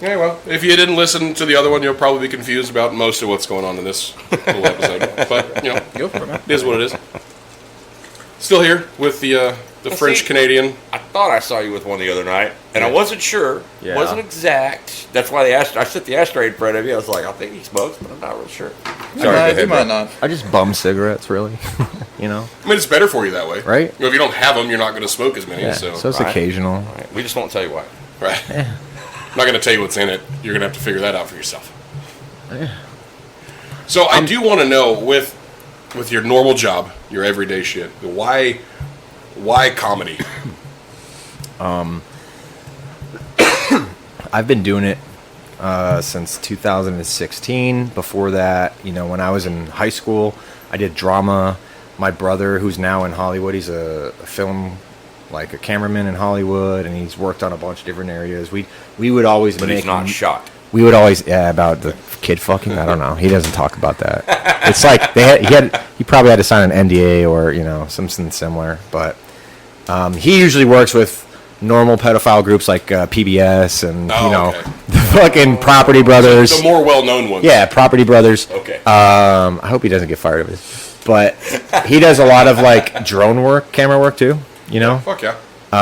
Yeah, well, if you didn't listen to the other one, you'll probably be confused about most of what's going on in this little episode. But, go for it. It is what it is. Still here with the French-Canadian. I thought I saw you with one the other night, and I wasn't sure. Yeah. Wasn't exact. That's why I set the ashtray in front of you. I was like, I think he smokes, but I'm not real sure. Sorry, you might not. I just bum cigarettes, really. I mean, it's better for you that way. Right? If you don't have them, you're not going to smoke as many. Yeah, so it's occasional. Right. We just won't tell you why. Right. Yeah. I'm not going to tell you what's in it. You're going to have to figure that out for yourself. Yeah. So I do want to know, with your normal job, your everyday shit, why comedy? I've been doing it since 2016. Before that, when I was in high school, I did drama. My brother, who's now in Hollywood, he's a film, like a cameraman in Hollywood, and he's worked on a bunch of different areas. We would always but he's not shot. We would always about the kid fucking. I don't know. He doesn't talk about that. It's like he probably had to sign an NDA or something similar. But he usually works with normal pedophile groups like PBS and the fucking Property Brothers. The more well-known ones. Yeah, Property Brothers. Okay. I hope he doesn't get fired of this, but he does a lot of like drone work, camera work too. Fuck yeah.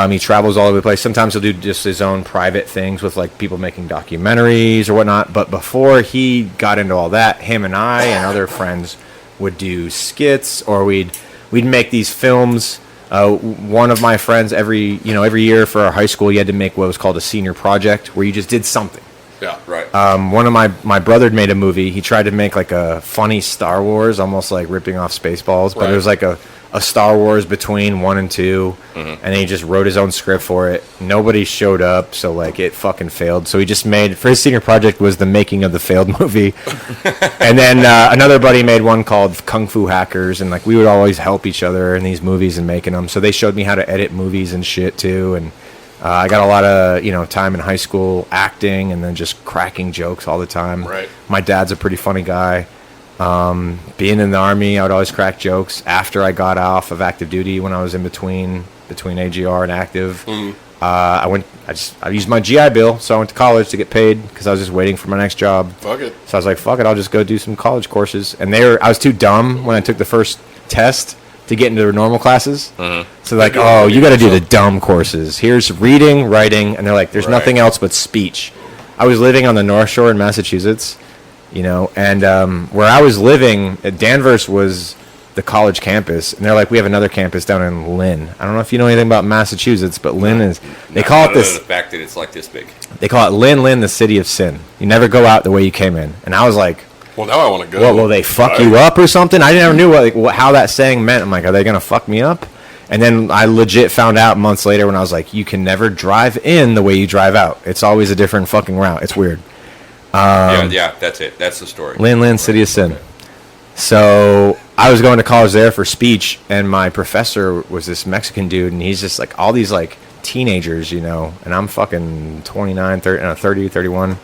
He travels all over the place. Sometimes he'll do just his own private things with like people making documentaries or whatnot. But before he got into all that, him and I and other friends would do skits, or we'd make these films. One of my friends every year for our high school, you had to make what was called a senior project, where you just did something. Yeah, right. One of my brother made a movie. He tried to make like a funny Star Wars, almost like ripping off Spaceballs, but it was like a Star Wars between 1 and 2, and then he just wrote his own script for it. Nobody showed up, so like it fucking failed. So he just made, for his senior project, was the making of the failed movie. And then another buddy made one called Kung Fu Hackers, and like we would always help each other in these movies and making them. So they showed me how to edit movies and shit too, and I got a lot of time in high school acting and then just cracking jokes all the time. Right. My dad's a pretty funny guy. Being in the Army, I would always crack jokes. After I got off of active duty, when I was in between AGR and active, I used my GI Bill, so I went to college to get paid because I was just waiting for my next job. Fuck it. So I was like, fuck it, I'll just go do some college courses. And I was too dumb when I took the first test to get into their normal classes. So like, oh, you got to do the dumb courses. Here's reading, writing, and they're like, there's nothing else but speech. I was living on the North Shore in Massachusetts. And where I was living, Danvers was the college campus, and they're like, we have another campus down in Lynn. I don't know if you know anything about Massachusetts, but Lynn is, they call it this. The fact that it's like this big. They call it Lynn, the city of sin. You never go out the way you came in. And I was like, well, now I want to go. Well, will they fuck you up or something? I never knew how that saying meant. I'm like, are they going to fuck me up? And then I legit found out months later when I was like, you can never drive in the way you drive out. It's always a different fucking route. It's weird. Yeah, that's it. That's the story. Lynn, city of sin. So I was going to college there for speech, and my professor was this Mexican dude, and he's just like all these like teenagers, and I'm fucking 29, 30, 31,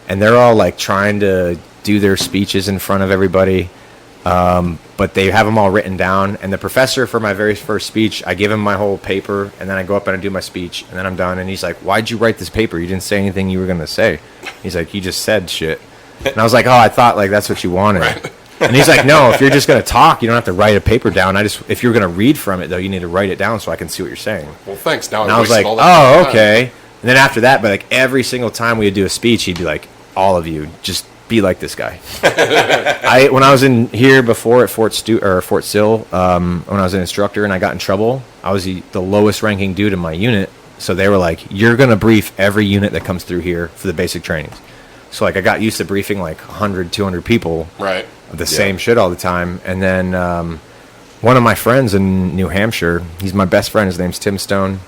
and they're all like trying to do their speeches in front of everybody, but they have them all written down. And the professor, for my very first speech, I give him my whole paper, and then I go up and I do my speech, and then I'm done. And he's like, why'd you write this paper? You didn't say anything you were going to say. He's like, you just said shit. And I was like, oh, I thought like that's what you wanted. Right. And he's like, no, if you're just going to talk, you don't have to write a paper down. If you're going to read from it, though, you need to write it down so I can see what you're saying. Well, thanks. Now and I was like, oh, okay. And then after that, but like every single time we would do a speech, he'd be like, all of you, just be like this guy. When I was in here before at Fort Sill, when I was an instructor and I got in trouble, I was the lowest ranking dude in my unit. So they were like, you're going to brief every unit that comes through here for the basic trainings. So like I got used to briefing like 100, 200 people. Right. The same shit all the time. And then one of my friends in New Hampshire, he's my best friend. His name's Tim Stone.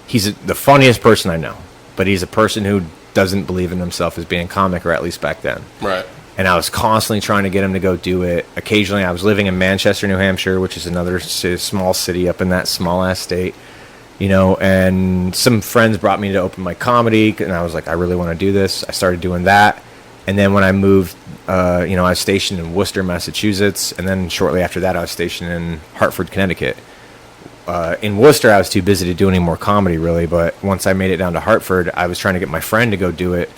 He's the funniest person I know, but he's a person who doesn't believe in himself as being a comic, or at least back then. Right. And I was constantly trying to get him to go do it. Occasionally, I was living in Manchester, New Hampshire, which is another small city up in that small-ass state, and some friends brought me to open my comedy, and I was like, I really want to do this. I started doing that. And then when I moved, I was stationed in Worcester, Massachusetts, and then shortly after that, I was stationed in Hartford, Connecticut. in Worcester, I was too busy to do any more comedy, really. But once I made it down to Hartford, I was trying to get my friend to go do it.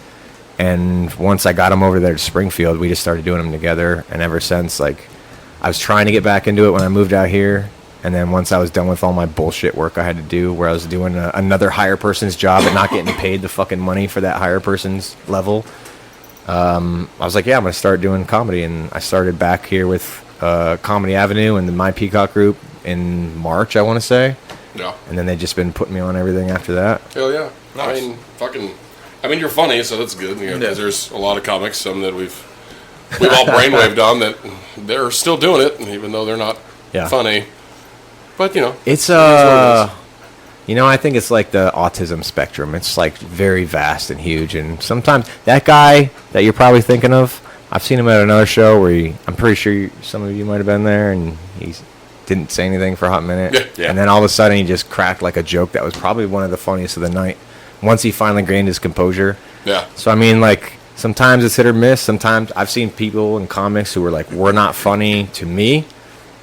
And once I got him over there to Springfield, we just started doing them together. And ever since, like, I was trying to get back into it when I moved out here. And then once I was done with all my bullshit work I had to do, where I was doing another higher person's job and not getting paid the fucking money for that higher person's level, I was like, yeah, I'm going to start doing comedy. And I started back here with Comedy Avenue and the My Peacock group in March, I want to say. Yeah. And then they've just been putting me on everything after that. Hell yeah. Nice. I mean, you're funny, so that's good. You know, 'cause there's a lot of comics, some that we've all brainwaved on that they're still doing it, even though they're not funny. But, you know. It's, you know, I think it's like the autism spectrum. It's like very vast and huge. And sometimes that guy that you're probably thinking of, I've seen him at another show where I'm pretty sure some of you might have been there, and he didn't say anything for a hot minute. Yeah. And then all of a sudden he just cracked like a joke that was probably one of the funniest of the night once he finally gained his composure. Yeah. So, I mean, like, sometimes it's hit or miss. Sometimes I've seen people in comics who were like, we're not funny to me.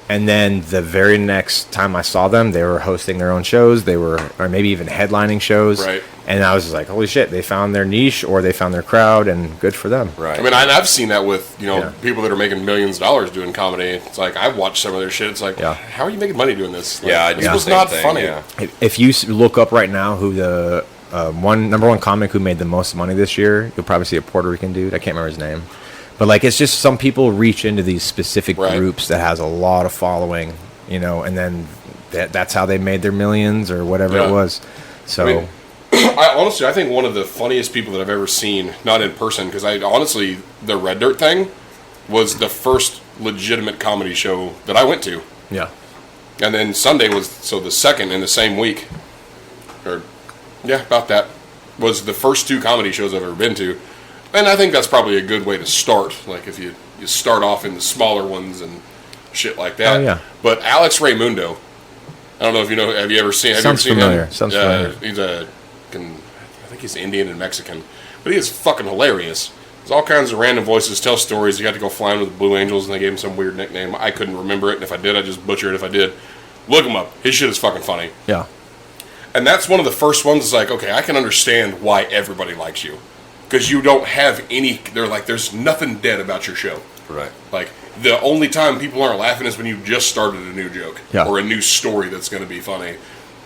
And then the very next time I saw them, they were hosting their own shows. They were, or maybe even headlining shows. Right. And I was just like, holy shit, they found their niche or they found their crowd, and good for them. Right. I mean, I've seen that with, you know, Yeah. people that are making millions of dollars doing comedy. It's like, I've watched some of their shit. It's like, Yeah. how are you making money doing this? Like, Yeah, I this do the was same not thing, funny. yeah. If you look up right now who the number one comic who made the most money this year, you'll probably see a Puerto Rican dude. I can't remember his name. But, like, it's just some people reach into these specific Right. groups that has a lot of following, you know, and then that's how they made their millions or whatever Yeah. it was. So, I mean, I think one of the funniest people that I've ever seen, not in person, because the Red Dirt thing was the first legitimate comedy show that I went to. yeah. And then Sunday was, so the second in the same week, or, yeah, about that, was the first two comedy shows I've ever been to. And I think that's probably a good way to start, like if you start off in the smaller ones and shit like that. Oh, yeah. But Alex Raymundo, I don't know if you know, have you ever seen Sounds him? familiar. Sounds familiar. He's I think he's Indian and Mexican, but he is fucking hilarious. There's all kinds of random voices, tell stories. He got to go flying with the Blue Angels, and they gave him some weird nickname. I couldn't remember it, and if I did, I just butcher it if I did. Look him up. His shit is fucking funny. Yeah. And that's one of the first ones. It's like, okay, I can understand why everybody likes you, because you don't have any. They're like, there's nothing dead about your show. Right. Like, the only time people aren't laughing is when you just started a new joke Yeah. or a new story that's going to be funny.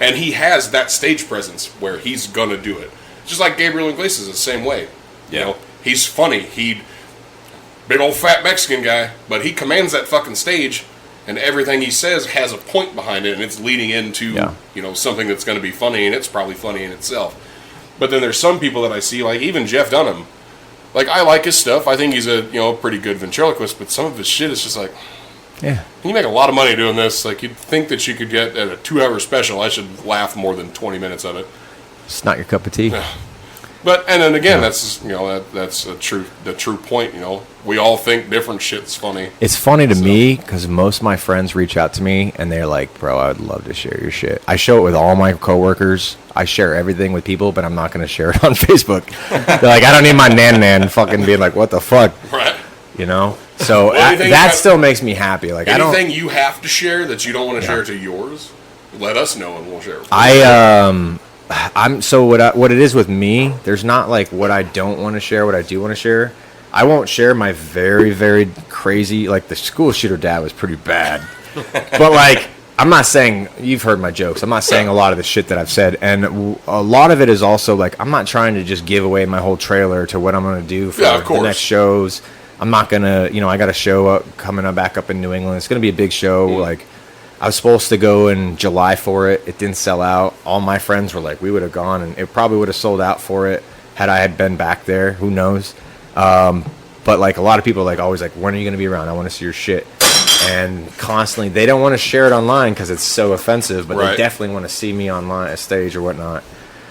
And he has that stage presence where he's going to do it. Just like Gabriel Iglesias is the same way. Yeah. You know, he's funny. Big old fat Mexican guy, but he commands that fucking stage, and everything he says has a point behind it, and it's leading into, you know, something that's going to be funny, and it's probably funny in itself. But then there's some people that I see, like even Jeff Dunham. Like, I like his stuff. I think he's a, you know, pretty good ventriloquist, but some of his shit is just like, Yeah. you make a lot of money doing this. Like, you'd think that you could get at a 2-hour special, I should laugh more than 20 minutes of it. It's not your cup of tea. But, and then again, that's, you know, that's the true point, you know. We all think different shit's funny. It's funny to me because most of my friends reach out to me and they're like, bro, I would love to share your shit. I show it with all my coworkers. I share everything with people, but I'm not going to share it on Facebook. They're like, I don't need my nan fucking being like, what the fuck? Right. You know? So Well, anything that you have- still makes me happy. Like, I don't. Anything you have to share that you don't want to share to yours, let us know and we'll share it. I'm so what it is with me, there's not like what I don't want to share, what I do want to share. I won't share my very, very crazy, like the school shooter dad was pretty bad. But like, I'm not saying, you've heard my jokes, I'm not saying a lot of the shit that I've said. And a lot of it is also like, I'm not trying to just give away my whole trailer to what I'm going to do for Yeah, of the course. next shows. I'm not going to, you know, I got a show up coming up back up in New England. It's going to be a big show. Like, I was supposed to go in July for it. It didn't sell out. All my friends were like, we would have gone, and it probably would have sold out for it had I had been back there. Who knows? But like a lot of people are like always like, when are you going to be around? I want to see your shit. And constantly, they don't want to share it online because it's so offensive, but Right. they definitely want to see me online at stage or whatnot.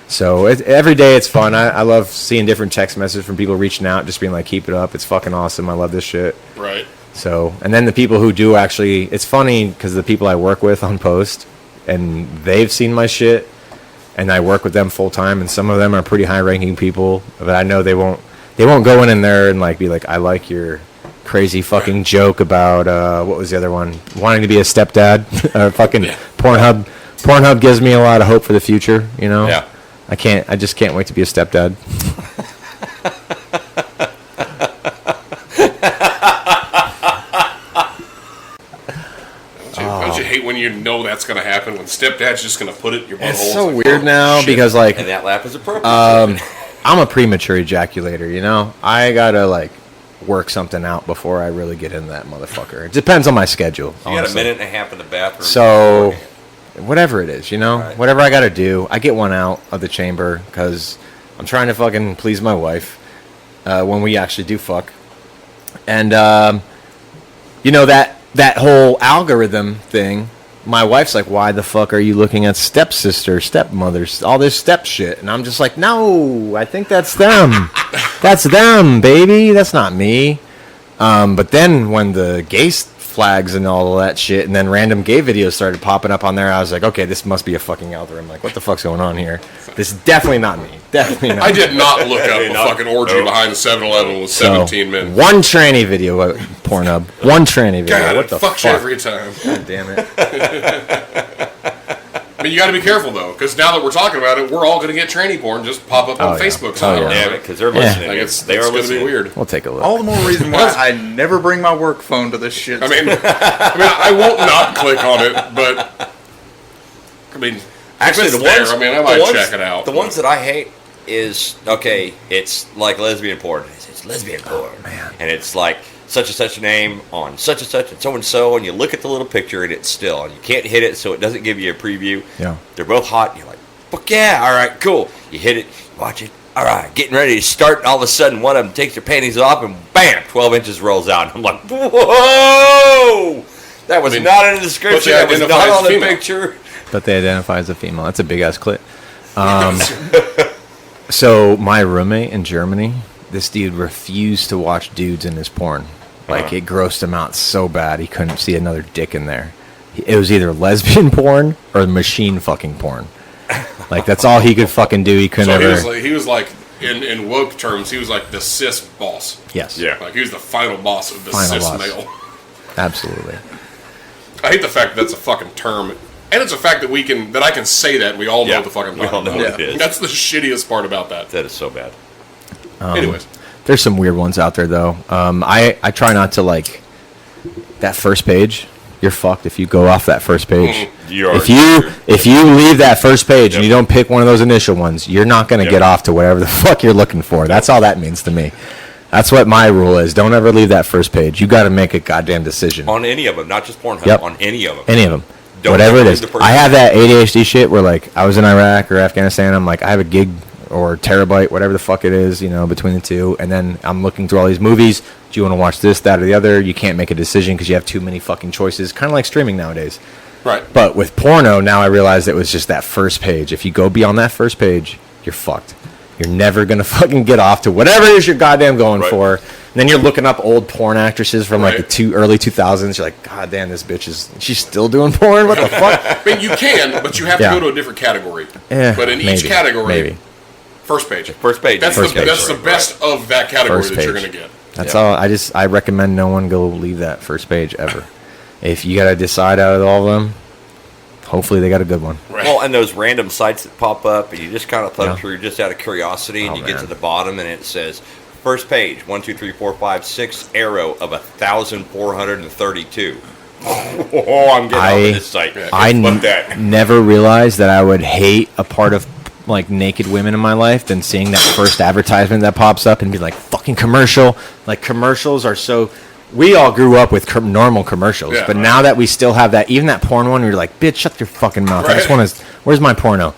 So every day it's fun. I love seeing different text messages from people reaching out, just being like, keep it up. It's fucking awesome. I love this shit. Right. So, and then the people who do actually, it's funny because the people I work with on post, and they've seen my shit, and I work with them full time, and some of them are pretty high ranking people, but I know they won't go in there and like be like, I like your crazy fucking joke about what was the other one, wanting to be a stepdad, or fucking Pornhub Pornhub gives me a lot of hope for the future. You know. Yeah. I just can't wait to be a stepdad. Don't you hate when you know that's going to happen? When stepdad's just going to put it in your butthole? It's so like, weird now shit. because like And that laugh is appropriate. I'm a premature ejaculator. You know, I gotta like work something out before I really get into that motherfucker. It depends on my schedule. you got a honestly. minute and a half in the bathroom. So, whatever it is, you know, Right. whatever I got to do, I get one out of the chamber because I'm trying to fucking please my wife when we actually do fuck. And, you know, that whole algorithm thing, my wife's like, why the fuck are you looking at stepsister, stepmothers, all this step shit? And I'm just like, no, I think that's them. That's them, baby. That's not me. But then when the gay flags and all of that shit, and then random gay videos started popping up on there, I was like, okay, this must be a fucking algorithm. Like, what the fuck's going on here? This is definitely not me. Definitely not I me. did not look up a Not- fucking orgy no. behind the 7-Eleven with So, 17 men. one tranny video, Pornhub. One tranny video. God, what it the fucks fuck? you every time. God damn it. I mean, you got to be careful though, because now that we're talking about it, we're all going to get tranny porn just pop up on Oh, yeah. Facebook. Oh, somehow. yeah. Damn it, because they're listening. Like they it's are going to be listening. weird. We'll take a look. All the more reason why I never bring my work phone to this shit. I mean, I won't not click on it, but I mean, Actually, if the it's there, ones, I mean, I the might ones- check it out. The ones that I hate is okay. It's like lesbian porn. It's lesbian porn, man. and it's like such and such a name on such and so, and you look at the little picture and it's still, and you can't hit it, so it doesn't give you a preview. Yeah. They're both hot. And you're like, fuck yeah, all right, cool. You hit it, you watch it. All right, getting ready to start, and all of a sudden, one of them takes their panties off, and bam, 12 inches rolls out. I'm like, whoa! That was I mean, not in the description. but That was they not identify on as the female. picture. But they identify as a female. That's a big ass clit. So my roommate in Germany, this dude refused to watch dudes in his porn. Like it grossed him out so bad he couldn't see another dick in there. It was either lesbian porn or machine fucking porn. Like that's all he could fucking do. He couldn't So ever. he was like in woke terms, he was like the cis boss. Yes. Yeah. Like he was the final boss of the Final cis boss. male. Absolutely. I hate the fact that that's a fucking term, and it's a fact that I can say that and we all know Yeah, what the fuck I'm we all talking know about. what it is. That's the shittiest part about that. That is so bad. Anyways, There's some weird ones out there though. I try not to like that first page. You're fucked if you go off that first page. If you leave that first page and you don't pick one of those initial ones, you're not going to get off to whatever the fuck you're looking for. That's all that means to me. That's what my rule is. Don't ever leave that first page. You got to make a goddamn decision. On any of them, not just Pornhub. Yep. On any of them. Any of them. Don't Whatever it ever is. leave the I have person- that ADHD shit where like I was in Iraq or Afghanistan. I'm like I have a gig or terabyte, whatever the fuck it is, you know, between the two. And then I'm looking through all these movies. Do you want to watch this, that, or the other? You can't make a decision because you have too many fucking choices. Kind of like streaming nowadays. right. But with porno, now I realize it was just that first page. If you go beyond that first page, you're fucked. You're never going to fucking get off to whatever it is you're goddamn going Right. for. And then you're looking up old porn actresses from like Right. the early 2000s. You're like, God damn, this bitch she's still doing porn? What the fuck? I mean, you can, but you have Yeah. to go to a different category. Eh, But in each maybe, category, maybe. first page. First page. That's First the page. that's the best of that category First that you're page. going to get. That's Yeah. all. I recommend no one go leave that first page ever. If you got to decide out of all of them, hopefully they got a good one. Right. Well, and those random sites that pop up, and you just kind of thumb Yeah. through just out of curiosity, and Oh, you get to man. the bottom, and it says first page 1, 2, 3, 4, 5, 6 arrow of 1,432. Oh, I'm getting off of this site. Yeah. I Fuck that. never realized that I would hate a part of like naked women in my life than seeing that first advertisement that pops up and be like fucking commercial. Like commercials are so. We all grew up with normal commercials, Yeah, but right. now that we still have that, even that porn one, you're like, bitch, shut your fucking mouth. I just Right. want to. Where's my porno?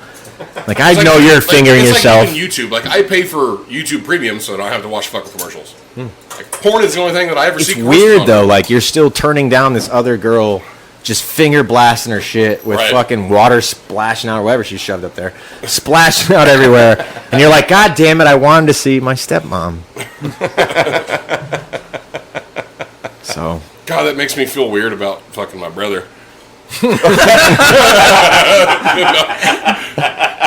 Like I It's know like- you're like- fingering it's yourself. Like even YouTube. Like I pay for YouTube Premium so I don't have to watch fucking commercials. Like porn is the only thing that I ever It's see. commercials weird on. though. Like you're still turning down this other girl, just finger blasting her shit with Right. fucking water splashing out, or whatever she shoved up there, splashing out everywhere, and you're like, God damn it! I wanted to see my stepmom. So God, that makes me feel weird about fucking my brother.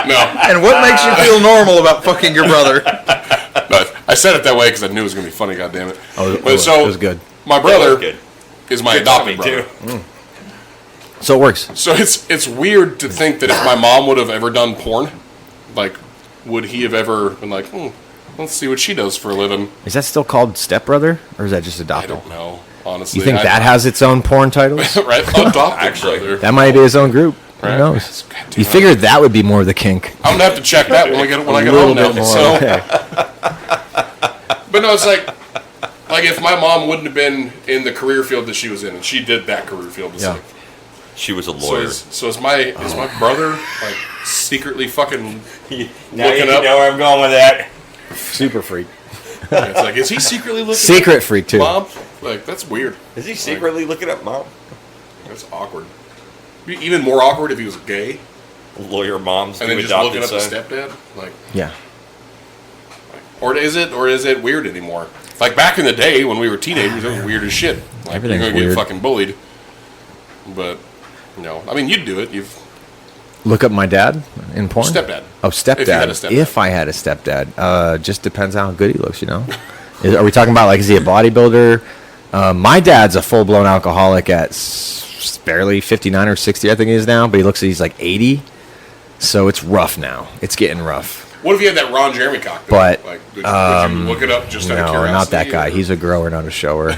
No. And what makes you feel normal about fucking your brother? But I said it that way because I knew it was going to be funny, goddammit. Oh, But it was good. My That was brother good. is my Good adopted timing, brother. too. So it works. So it's weird to think that if my mom would have ever done porn, like, would he have ever been like, let's see what she does for a living? Is that still called stepbrother, or is that just I adopted? don't know, honestly. You think that has its own porn titles? right? Adopted Actually, brother. That might be his own group. Right. Who knows? God damn You it. figured that would be more of the kink. I'm gonna have to check that when I get A home now. bit more. So, Okay. but no, it's like if my mom wouldn't have been in the career field that she was in, and she did that career field, it's Yeah. like, She was a so lawyer. is my brother like secretly fucking Now looking you up? know where I'm going with that. Super freak. It's like, is he secretly looking Secret up freak too. mom? Like, that's weird. Is he secretly looking up mom? That's awkward. Be even more awkward if he was gay Lawyer moms and do then just adopted looking up son. the stepdad. Like, Yeah. or is it weird anymore? Like back in the day when we were teenagers, it was weird as shit. Like, Everything's you're gonna weird. get fucking bullied. But no, I mean, you'd do it. You've Look up my dad in porn. stepdad. Oh, stepdad. If you had a stepdad. If I had a stepdad, just depends on how good he looks. You know. Are we talking about like is he a bodybuilder? My dad's a full blown alcoholic at barely 59 or 60, I think he is now. But he looks like he's like 80. So it's rough now. It's getting rough. What if you had that Ron Jeremy cock? Though? But, like, would you look it up just out of No, curiosity? not that guy. or- He's a grower, not a shower.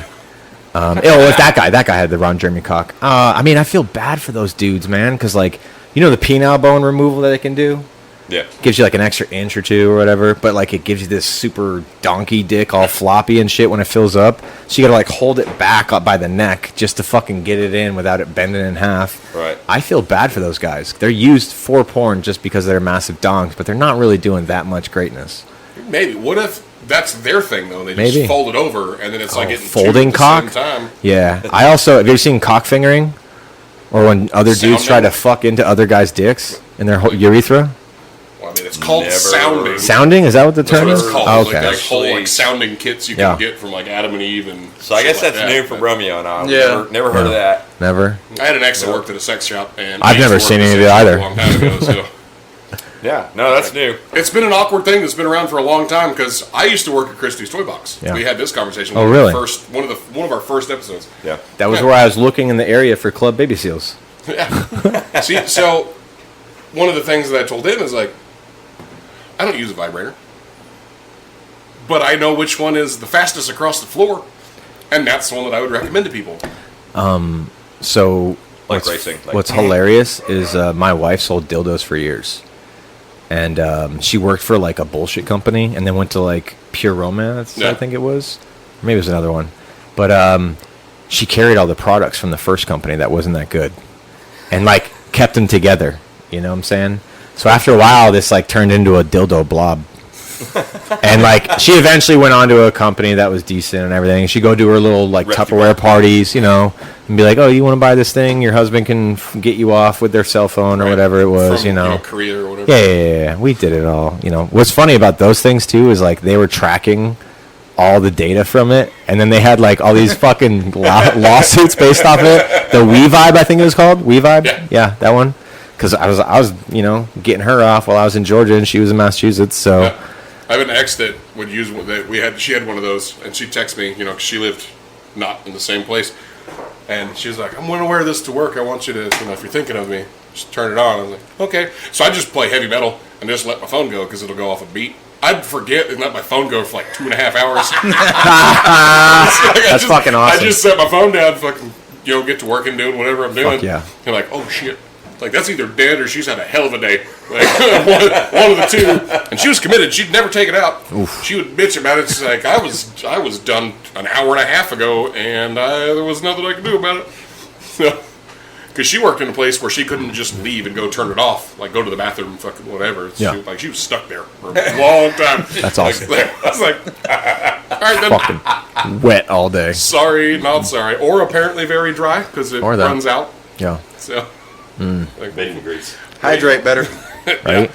If that guy had the Ron Jeremy cock. I mean, I feel bad for those dudes, man, because like you know the penile bone removal that they can do Yeah. gives you like an extra inch or two or whatever, but like it gives you this super donkey dick all floppy and shit when it fills up. So you gotta like hold it back up by the neck just to fucking get it in without it bending in half. Right. I feel bad for those guys. They're used for porn just because they're massive donks, but they're not really doing that much greatness. Maybe. What if that's their thing though? They Maybe. just fold it over and then it's like getting Folding two cock? at the same time. Yeah. I also have you ever seen cock fingering? Or when other dudes try to Sounding? fuck into other guys' dicks in their urethra? Well, I mean, it's called Never. sounding. Sounding? Is that what the That's term what is? it's called. Oh, Like, okay. like whole Actually- like sounding kits you Yeah. can get from like Adam and Eve and. So I shit guess like that's that. new for Romeo now. Yeah. Never heard of that. Never. I had an ex that worked at a sex shop, and I've I used never to work seen at a any of sex it shop either. A long time ago, so. Yeah. No, that's new. It's been an awkward thing that's been around for a long time because I used to work at Christie's Toy Box. Yeah. We had this conversation. Oh, when we really? First, one of our first episodes. Yeah. That was Yeah. where I was looking in the area for Club Baby Seals. Yeah. See, so one of the things that I told him is like, I don't use a vibrator, but I know which one is the fastest across the floor, and that's the one that I would recommend to people. So Like racing. Like, what's hilarious is my wife sold dildos for years. And she worked for like a bullshit company and then went to like Pure Romance, I Yeah. think it was. Or maybe it was another one. But she carried all the products from the first company that wasn't that good. And like kept them together. You know what I'm saying? So after a while this like turned into a dildo blob. And like she eventually went on to a company that was decent and everything. She'd go to her little like Tupperware parties, you know, and be like, "Oh, you want to buy this thing? Your husband can get you off with their cell phone or Right. whatever it was, From, you know." Korea or whatever. Yeah. We did it all. You know, what's funny about those things too is like they were tracking all the data from it, and then they had like all these fucking lawsuits based off it. The WeVibe, I think it was called WeVibe. Yeah. That one. Because I was, you know, getting her off while I was in Georgia and she was in Massachusetts. So. Yeah. I have an ex that would use one that she had one of those, and she'd text me, you know, 'cause she lived not in the same place, and she was like, "I'm going to wear this to work. I want you to, you know, if you're thinking of me, just turn it on." I was like, "Okay." So I just play heavy metal and just let my phone go because it'll go off a beat. I'd forget and let my phone go for like 2.5 hours. That's fucking awesome. I just set my phone down, fucking, you know, get to work and doing whatever I'm doing. Fuck yeah. And like, oh shit. Like, that's either dead or she's had a hell of a day. Like, one of the two. And she was committed. She'd never take it out. She would bitch about it. She's like, I was done an hour and a half ago, and there was nothing I could do about it. So, because she worked in a place where she couldn't just leave and go turn it off. Like, go to the bathroom, fucking whatever. Yeah. She was stuck there for a long time. That's awesome. I was like, all right, then. Fucking wet all day. Sorry, not sorry. Or apparently very dry because it Or that. runs out. Yeah. So, like, Bacon grease. Hydrate better. Right?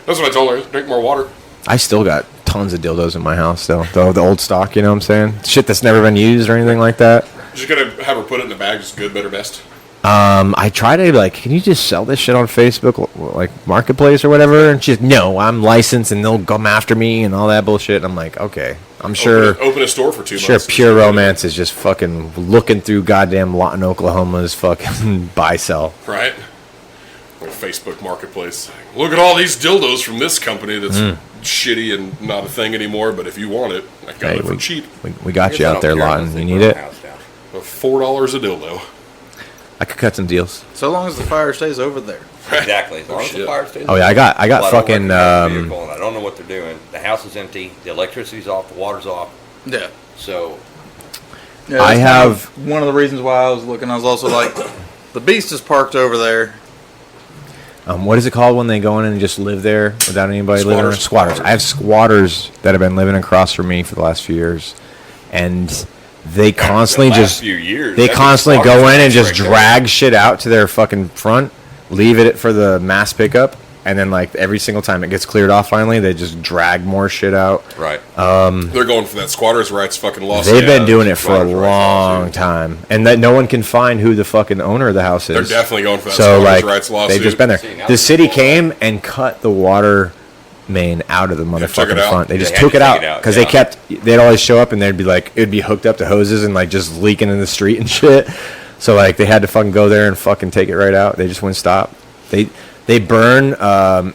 that's what I told her. Drink more water. I still got tons of dildos in my house, though. The old stock, you know what I'm saying? Shit that's never been used or anything like that. Just gonna have her put it in the bag. Just good, better, best. I try to like, can you just sell this shit on Facebook, like Marketplace or whatever? And she's no, I'm licensed, and they'll come after me and all that bullshit. And I'm like, okay, I'm sure. Open a store for 2 months. Sure, Pure Romance is just fucking looking through goddamn Lawton, Oklahoma's fucking buy sell. Right. Or Facebook Marketplace. Look at all these dildos from this company that's shitty and not a thing anymore. But if you want it, I got it for cheap. We got you out there, Lawton. You need it? $4 a dildo. I could cut some deals. So long as the fire stays over there. Exactly. As long as the shit. fire stays. Oh yeah, I got Well, don't fucking. recognize the vehicle, and I don't know what they're doing. The house is empty. The electricity's off. The water's off. Yeah. So Yeah, I that's have- kind of one of the reasons why I was looking. I was also like, the beast is parked over there. What is it called when they go in and just live there without anybody living there? Squatters. Squatters. I have squatters that have been living across from me for the last few years, and they constantly the last just few years, they that's constantly just go in and just right there. drag shit out to their fucking front, leave it for the mass pickup, and then like every single time it gets cleared off, finally they just drag more shit out. right. They're going for that squatters' rights fucking lawsuit. They've been doing it for a squatters' rights long lawsuit. time, and that no one can find who the fucking owner of the house is. They're definitely going for that So squatters' like rights lawsuit. they've just been there. See, now The it's city cool. came and cut the water main out of the took it motherfucking out? front. They They just had took to it take out it out, because yeah. they kept. They'd always show up and they'd be like, it'd be hooked up to hoses and like just leaking in the street and shit. So like they had to fucking go there and fucking take it right out. They just wouldn't stop. They burn.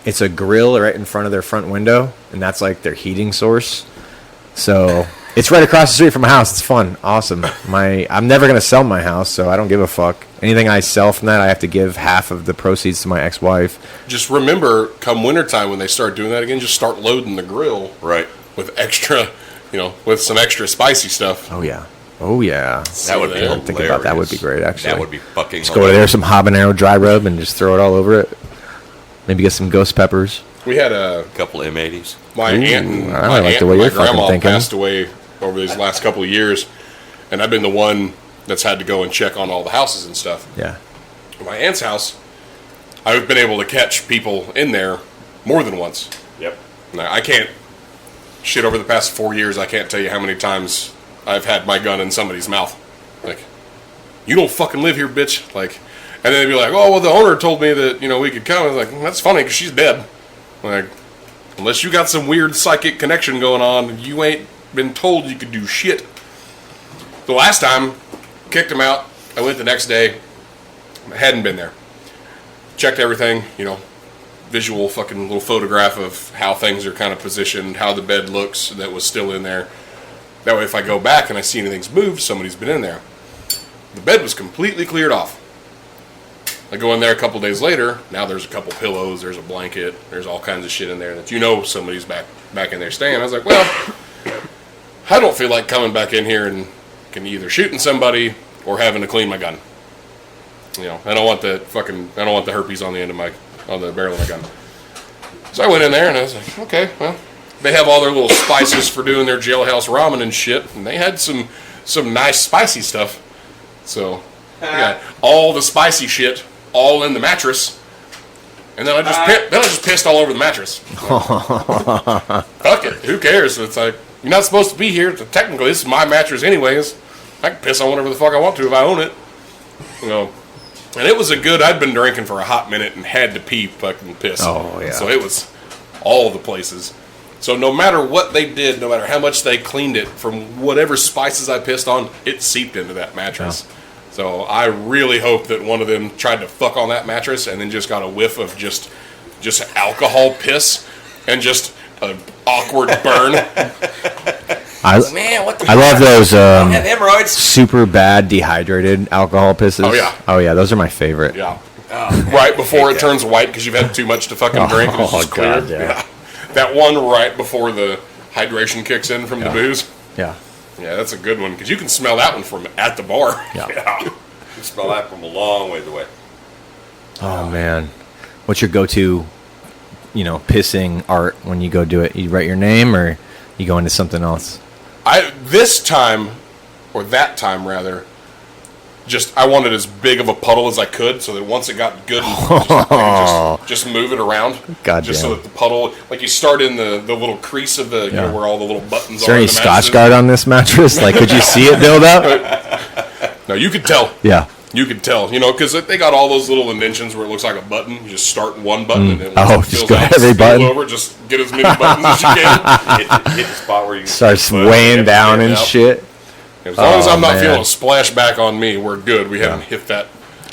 It's a grill right in front of their front window, and that's like their heating source. So it's right across the street from my house. It's fun, awesome. I'm never gonna sell my house, so I don't give a fuck. Anything I sell from that, I have to give half of the proceeds to my ex-wife. Just remember, come wintertime when they start doing that again, just start loading the grill Right. with extra, with some extra spicy stuff. Oh yeah, oh yeah. That would be Yeah. hilarious. Think about that would be great, actually. That would be fucking Just go over there, some habanero dry rub, and just throw it all over it. Maybe get some ghost peppers. We had A couple of M80s. my Ooh, aunt and I my like aunt the way and my you're fucking grandma thinking. passed away over these last couple of years, and I've been the one that's had to go and check on all the houses and stuff. Yeah. My aunt's house, I've been able to catch people in there more than once. Yep. Now, I can't shit over the past 4 years. I can't tell you how many times I've had my gun in somebody's mouth. Like, you don't fucking live here, bitch. Like, and then they'd be like, oh, well, the owner told me that, we could come. I was like, that's funny because she's dead. Like, unless you got some weird psychic connection going on, you ain't been told you could do shit. The last time, kicked him out. I went the next day. I hadn't been there. Checked everything, visual fucking little photograph of how things are kind of positioned, how the bed looks that was still in there. That way if I go back and I see anything's moved, somebody's been in there. The bed was completely cleared off. I go in there a couple days later, now there's a couple pillows, there's a blanket, there's all kinds of shit in there that somebody's back in there staying. I was like, well, I don't feel like coming back in here and can either shooting somebody or having to clean my gun. I don't want the herpes on the end of on the barrel of my gun. So I went in there and I was like, okay, well, they have all their little spices for doing their jailhouse ramen and shit, and they had some nice spicy stuff. So I got all the spicy shit all in the mattress, and then I just pissed all over the mattress. Fuck it, who cares? It's like, you're not supposed to be here. Technically, this is my mattress anyways. I can piss on whatever the fuck I want to if I own it. And it was I'd been drinking for a hot minute and had to pee fucking piss. Oh, yeah. So it was all the places. So no matter what they did, no matter how much they cleaned it, from whatever spices I pissed on, it seeped into that mattress. Yeah. So I really hope that one of them tried to fuck on that mattress and then just got a whiff of just alcohol piss and just an awkward burn. Man, what the I love those I have hemorrhoids. super bad dehydrated alcohol pisses. Oh, yeah. Oh yeah, those are my favorite. Yeah. Right before it turns white because you've had too much to fucking drink and it's just clear. God, yeah. That one right before the hydration kicks in from the Yeah. booze. Yeah. Yeah, that's a good one because you can smell that one from at the bar. Yeah. You can smell that from a long ways away. Oh man, what's your go-to, pissing art when you go do it? You write your name or you go into something else? This time, or that time rather, I wanted as big of a puddle as I could, so that once it got good, just move it around. God just damn. so that the puddle, like you start in the little crease of the, Yeah. where all the little buttons Is are. there any in the Scotch mattresses. Guard on this mattress? Like, could you see it build up? No, you could tell. Yeah. You could tell, you know, because they got all those little indentions where it looks like a button. You just start one button, and then once it just fills go out, every spill button. over. Just get as many buttons as you can. hit the spot where you Starts but- weighing down and Yep. shit. As long as I'm not man. feeling a splash back on me, we're good. We haven't hit that.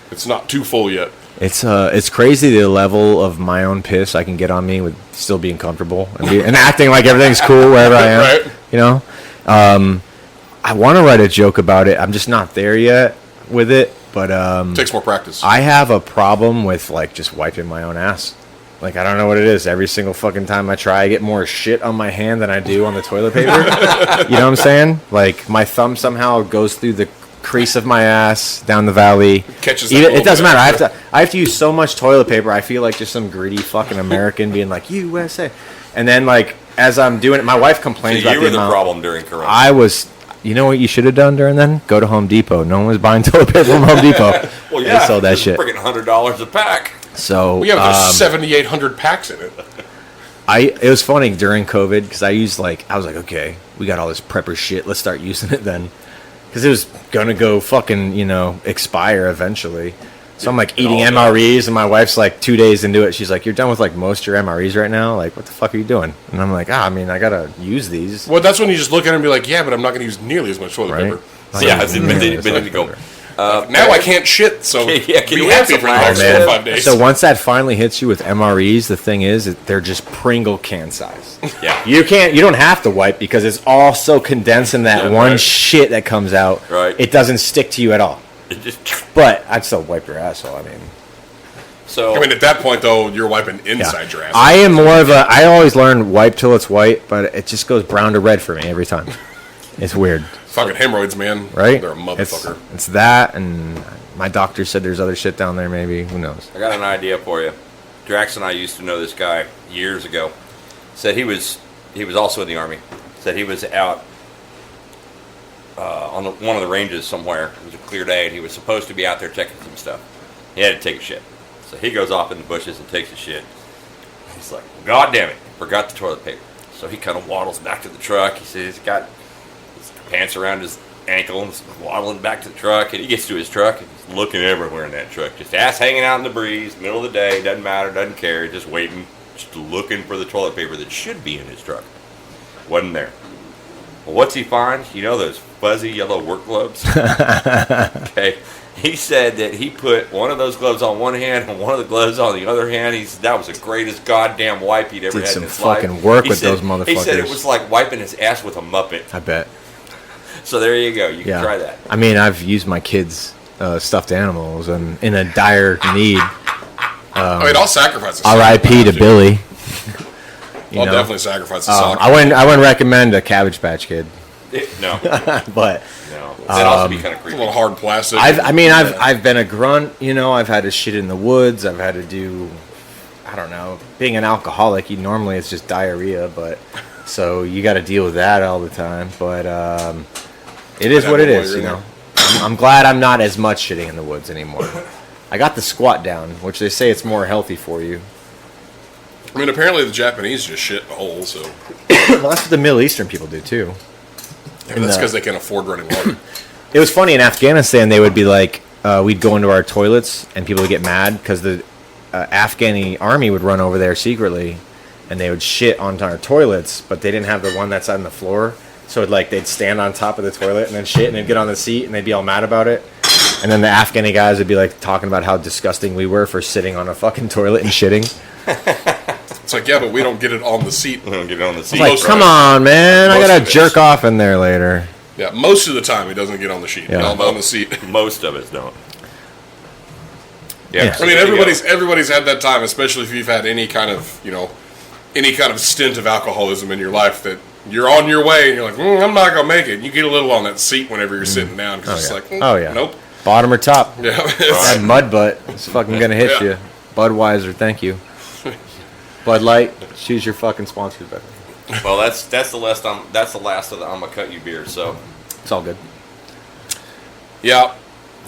It's not too full yet. It's crazy the level of my own piss I can get on me with still being comfortable and acting like everything's cool wherever I am. Right. You know, I want to write a joke about it. I'm just not there yet with it. But Takes more practice. I have a problem with like just wiping my own ass. Like I don't know what it is. Every single fucking time I try, I get more shit on my hand than I do on the toilet paper. You know what I'm saying? Like my thumb somehow goes through the crease of my ass down the valley. Catches that It little doesn't bit matter. extra. I have to use so much toilet paper. I feel like just some greedy fucking American being like USA. And then like as I'm doing it, my wife complains So about you were the amount. problem during Corona. I was. You know what you should have done during then? Go to Home Depot. No one was buying toilet paper from Home Depot. well, They sold that it's shit. freaking $100 a pack. So We have there's 7,800 packs in it. it was funny during COVID because I was like, okay, we got all this prepper shit. Let's start using it then, because it was gonna go fucking expire eventually. So I'm like eating all MREs, and my wife's like 2 days into it. She's like, "You're done with like most of your MREs right now. Like, what the fuck are you doing?" And I'm like, I mean, I gotta use these, Well, that's when you just look at it and be like, yeah, but I'm not going to use nearly as much toilet right? paper. Yeah, but then you go. Now I can't shit, so Yeah, can be you have happy some for the next laxative? 4 or 5 days. So once that finally hits you with MREs, the thing is that they're just Pringle can size. Yeah. You don't have to wipe because it's all so condensed in that Yeah, one right. shit that comes out. Right. It doesn't stick to you at all. It just, But I'd still wipe your asshole. I mean, so I mean, at that point, though, you're wiping inside your ass. I am more of a. I always learn wipe till it's white, but it just goes brown to red for me every time. It's weird, Fucking hemorrhoids, man. right? They're a motherfucker. It's that, and my doctor said there's other shit down there. Maybe, who knows? I got an idea for you. Drax and I used to know this guy years ago. Said he was also in the Army. Said he was out on one of the ranges somewhere. It was a clear day, and he was supposed to be out there checking some stuff. He had to take a shit. So he goes off in the bushes and takes a shit. He's like, God damn it, forgot the toilet paper. So he kind of waddles back to the truck. He says he's got his pants around his ankle and he's waddling back to the truck. And he gets to his truck and he's looking everywhere in that truck. Just ass hanging out in the breeze, middle of the day, doesn't matter, doesn't care, just waiting, just looking for the toilet paper that should be in his truck. Wasn't there. Well, what's he find? You know those fuzzy yellow work gloves? Okay. He said that he put one of those gloves on one hand and one of the gloves on the other hand. He said that was the greatest goddamn wipe he'd ever Did had some in his life. fucking work He with said- those He said it motherfuckers. was like wiping his ass with a Muppet. I bet. So there you go. You can Yeah. try that. I mean, I've used my kids' stuffed animals and in a dire need. I mean, I'll sacrifice a R.I.P. sock. to Billy. You I'll know? definitely sacrifice a sock. I wouldn't recommend a Cabbage Patch Kid, No, but no. That'd also be kind of It's a creepy. little hard plastic. I've been a grunt. You know, I've had to shit in the woods. I've had to do, I don't know. Being an alcoholic, normally it's just diarrhea, but so you got to deal with that all the time. But it is Yeah, what it while is. you're You in know, I'm glad I'm not as much shitting in the woods anymore. I got the squat down, which they say it's more healthy for you. I mean, apparently the Japanese just shit in a hole, so Well, that's what the Middle Eastern people do too. and that's because they can't afford running water. It was funny in Afghanistan. They would be like, we'd go into our toilets, and people would get mad because the Afghani army would run over there secretly, and they would shit onto our toilets, but they didn't have the one that's on the floor. So they'd stand on top of the toilet and then shit, and they'd get on the seat, and they'd be all mad about it. And then the Afghani guys would be like talking about how disgusting we were for sitting on a fucking toilet and shitting. It's like, yeah, but we don't get it on the seat. We don't get it on the seat. Like, Most of come it. on, man! I Most gotta of it. jerk off in there later. Yeah, most of the time he doesn't get on the sheet, Yeah. on the seat. Most of us don't. Yeah. so I mean, there you go. everybody's had that time, especially if you've had any kind of stint of alcoholism in your life that you're on your way and you're like, I'm not gonna make it. You get a little on that seat whenever you're sitting down because it's like, Oh yeah. nope. Bottom or top. Yeah, That mud butt is fucking gonna hit Yeah. you. Budweiser, thank you. Bud Light, choose your fucking sponsors better. Well, that's the last. That's the last of the I'ma cut you beers. So It's all good. yeah.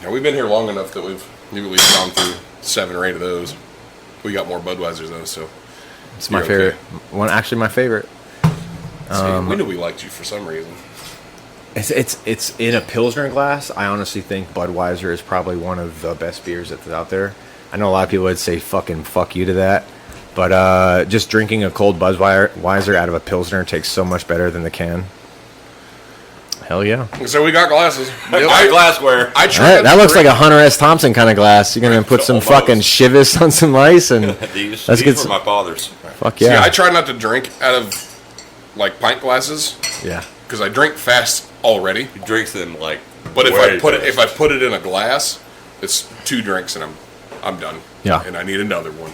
We've been here long enough that we've at least gone through 7 or 8 of those. We got more Budweisers though, so It's my You're favorite. okay. Actually, my favorite. see, we knew we liked you for some reason. It's in a Pilsner glass. I honestly think Budweiser is probably one of the best beers that's out there. I know a lot of people would say fucking fuck you to that. But just drinking a cold Budweiser out of a Pilsner tastes so much better than the can. Hell yeah. So we got glasses. Glassware. I tried. That looks like a Hunter S. Thompson kind of glass. You're going to put some Almost. fucking Chivas on some ice and These let's get were some. my father's. Fuck See, yeah. I try not to drink out of like pint glasses Yeah. because I drink fast already. He drinks them like. But if way I put it fast. if I put it in a glass, it's 2 drinks and I'm done. Yeah. And I need another one.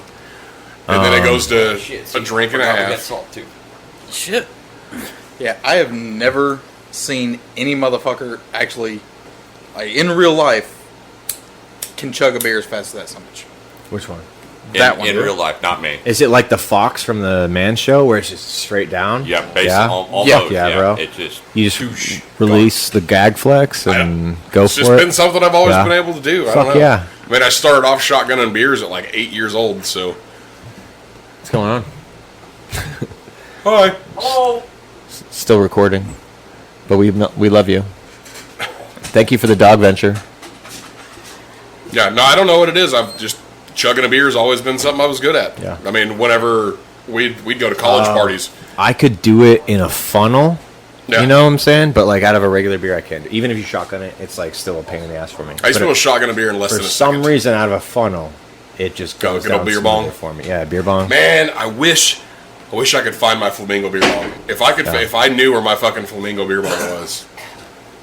And then it goes to Shit, a drink and a forgot we got half. salt too. Shit. Yeah, I have never seen any motherfucker actually, like, in real life, can chug a beer as fast as that son of a bitch. Which one? That one, in yeah. real life, not me. Is it like the Fox from the Man Show where it's just straight down? Yeah, basically, Yeah? almost. Yeah, bro. It just You just release the gag flex and go It's for just it. been something I've always Yeah. been able to do. I Fuck don't know. yeah. I mean, I started off shotgunning beers at like 8 years old, so. What's going on? Hi. oh, Still recording, but we love you. Thank you for the dog venture. Yeah, no, I don't know what it is. I've just chugging a beer has always been something I was good at. Yeah. I mean, whenever we'd go to college parties. I could do it in a funnel. Yeah. You know what I'm saying? But like out of a regular beer, I can't. Even if you shotgun it, it's like still a pain in the ass for me. I used to But be able to shotgun a beer in less for than a some second. reason, out of a funnel, it just goes good old down beer smoother bong? for me. Yeah, beer bong. Man, I wish I could find my Flamingo beer bong. If I could, Yeah. if I knew where my fucking Flamingo beer bong was,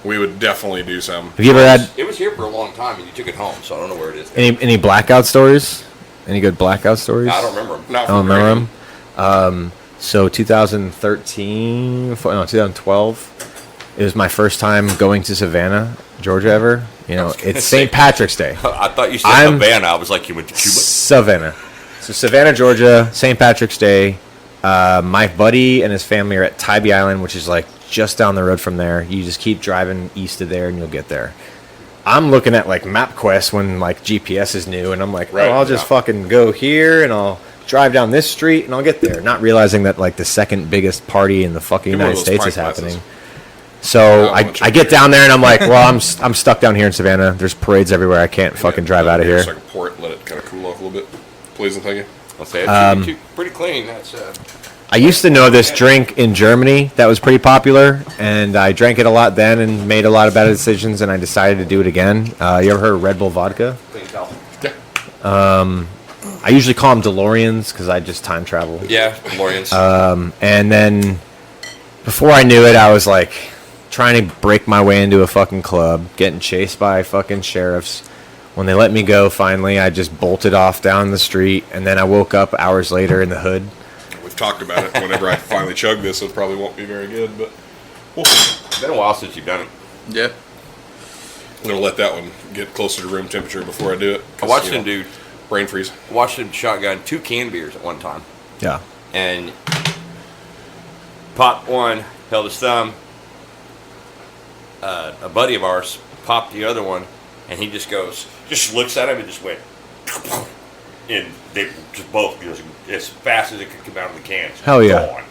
we would definitely do some. Have you ever had it was here for a long time, and you took it home, so I don't know where it is. any blackout stories? Any good blackout stories? I don't remember 'em. Not I don't from remember drinking. them. So 2012. It was my first time going to Savannah, Georgia ever. You know, it's St. Patrick's Day. I thought you said I'm- Havana. I was like, you went to Cuba. Savannah. So Savannah, Georgia, St. Patrick's Day. My buddy and his family are at Tybee Island, which is like just down the road from there. You just keep driving east of there and you'll get there. I'm looking at like MapQuest when like GPS is new, and I'm like, Right, oh, I'll just yeah. fucking go here and I'll drive down this street and I'll get there. Not realizing that like the second biggest party in the fucking Give me one United of those States is pint happening. glasses. So I want I you get to- down there and I'm like, well, I'm stuck down here in Savannah. There's parades everywhere. I can't fucking drive out of here. So I can pour it and let it kind of cool off a little bit. Please and thank you. I'll say it's pretty clean. That's I used to know this drink in Germany that was pretty popular, and I drank it a lot then and made a lot of bad decisions, and I decided to do it again. You ever heard of Red Bull vodka? clean towel. I usually call them DeLoreans because I just time travel. Yeah, DeLoreans. And then before I knew it, I was like trying to break my way into a fucking club, getting chased by fucking sheriffs. When they let me go, finally, I just bolted off down the street, and then I woke up hours later in the hood. We've talked about it. Whenever I finally chug this, it probably won't be very good, but It's been a while since you've done it. Yeah. I'm gonna let that one get closer to room temperature before I do it. I 'cause, watched you him know, do. brain freeze. Watched him shotgun 2 canned beers at one time, Yeah. and popped one, held his thumb. A buddy of ours popped the other one, and he just looks at him and just went, and they just both just as fast as it could come out of the cans. Hell yeah. Gone.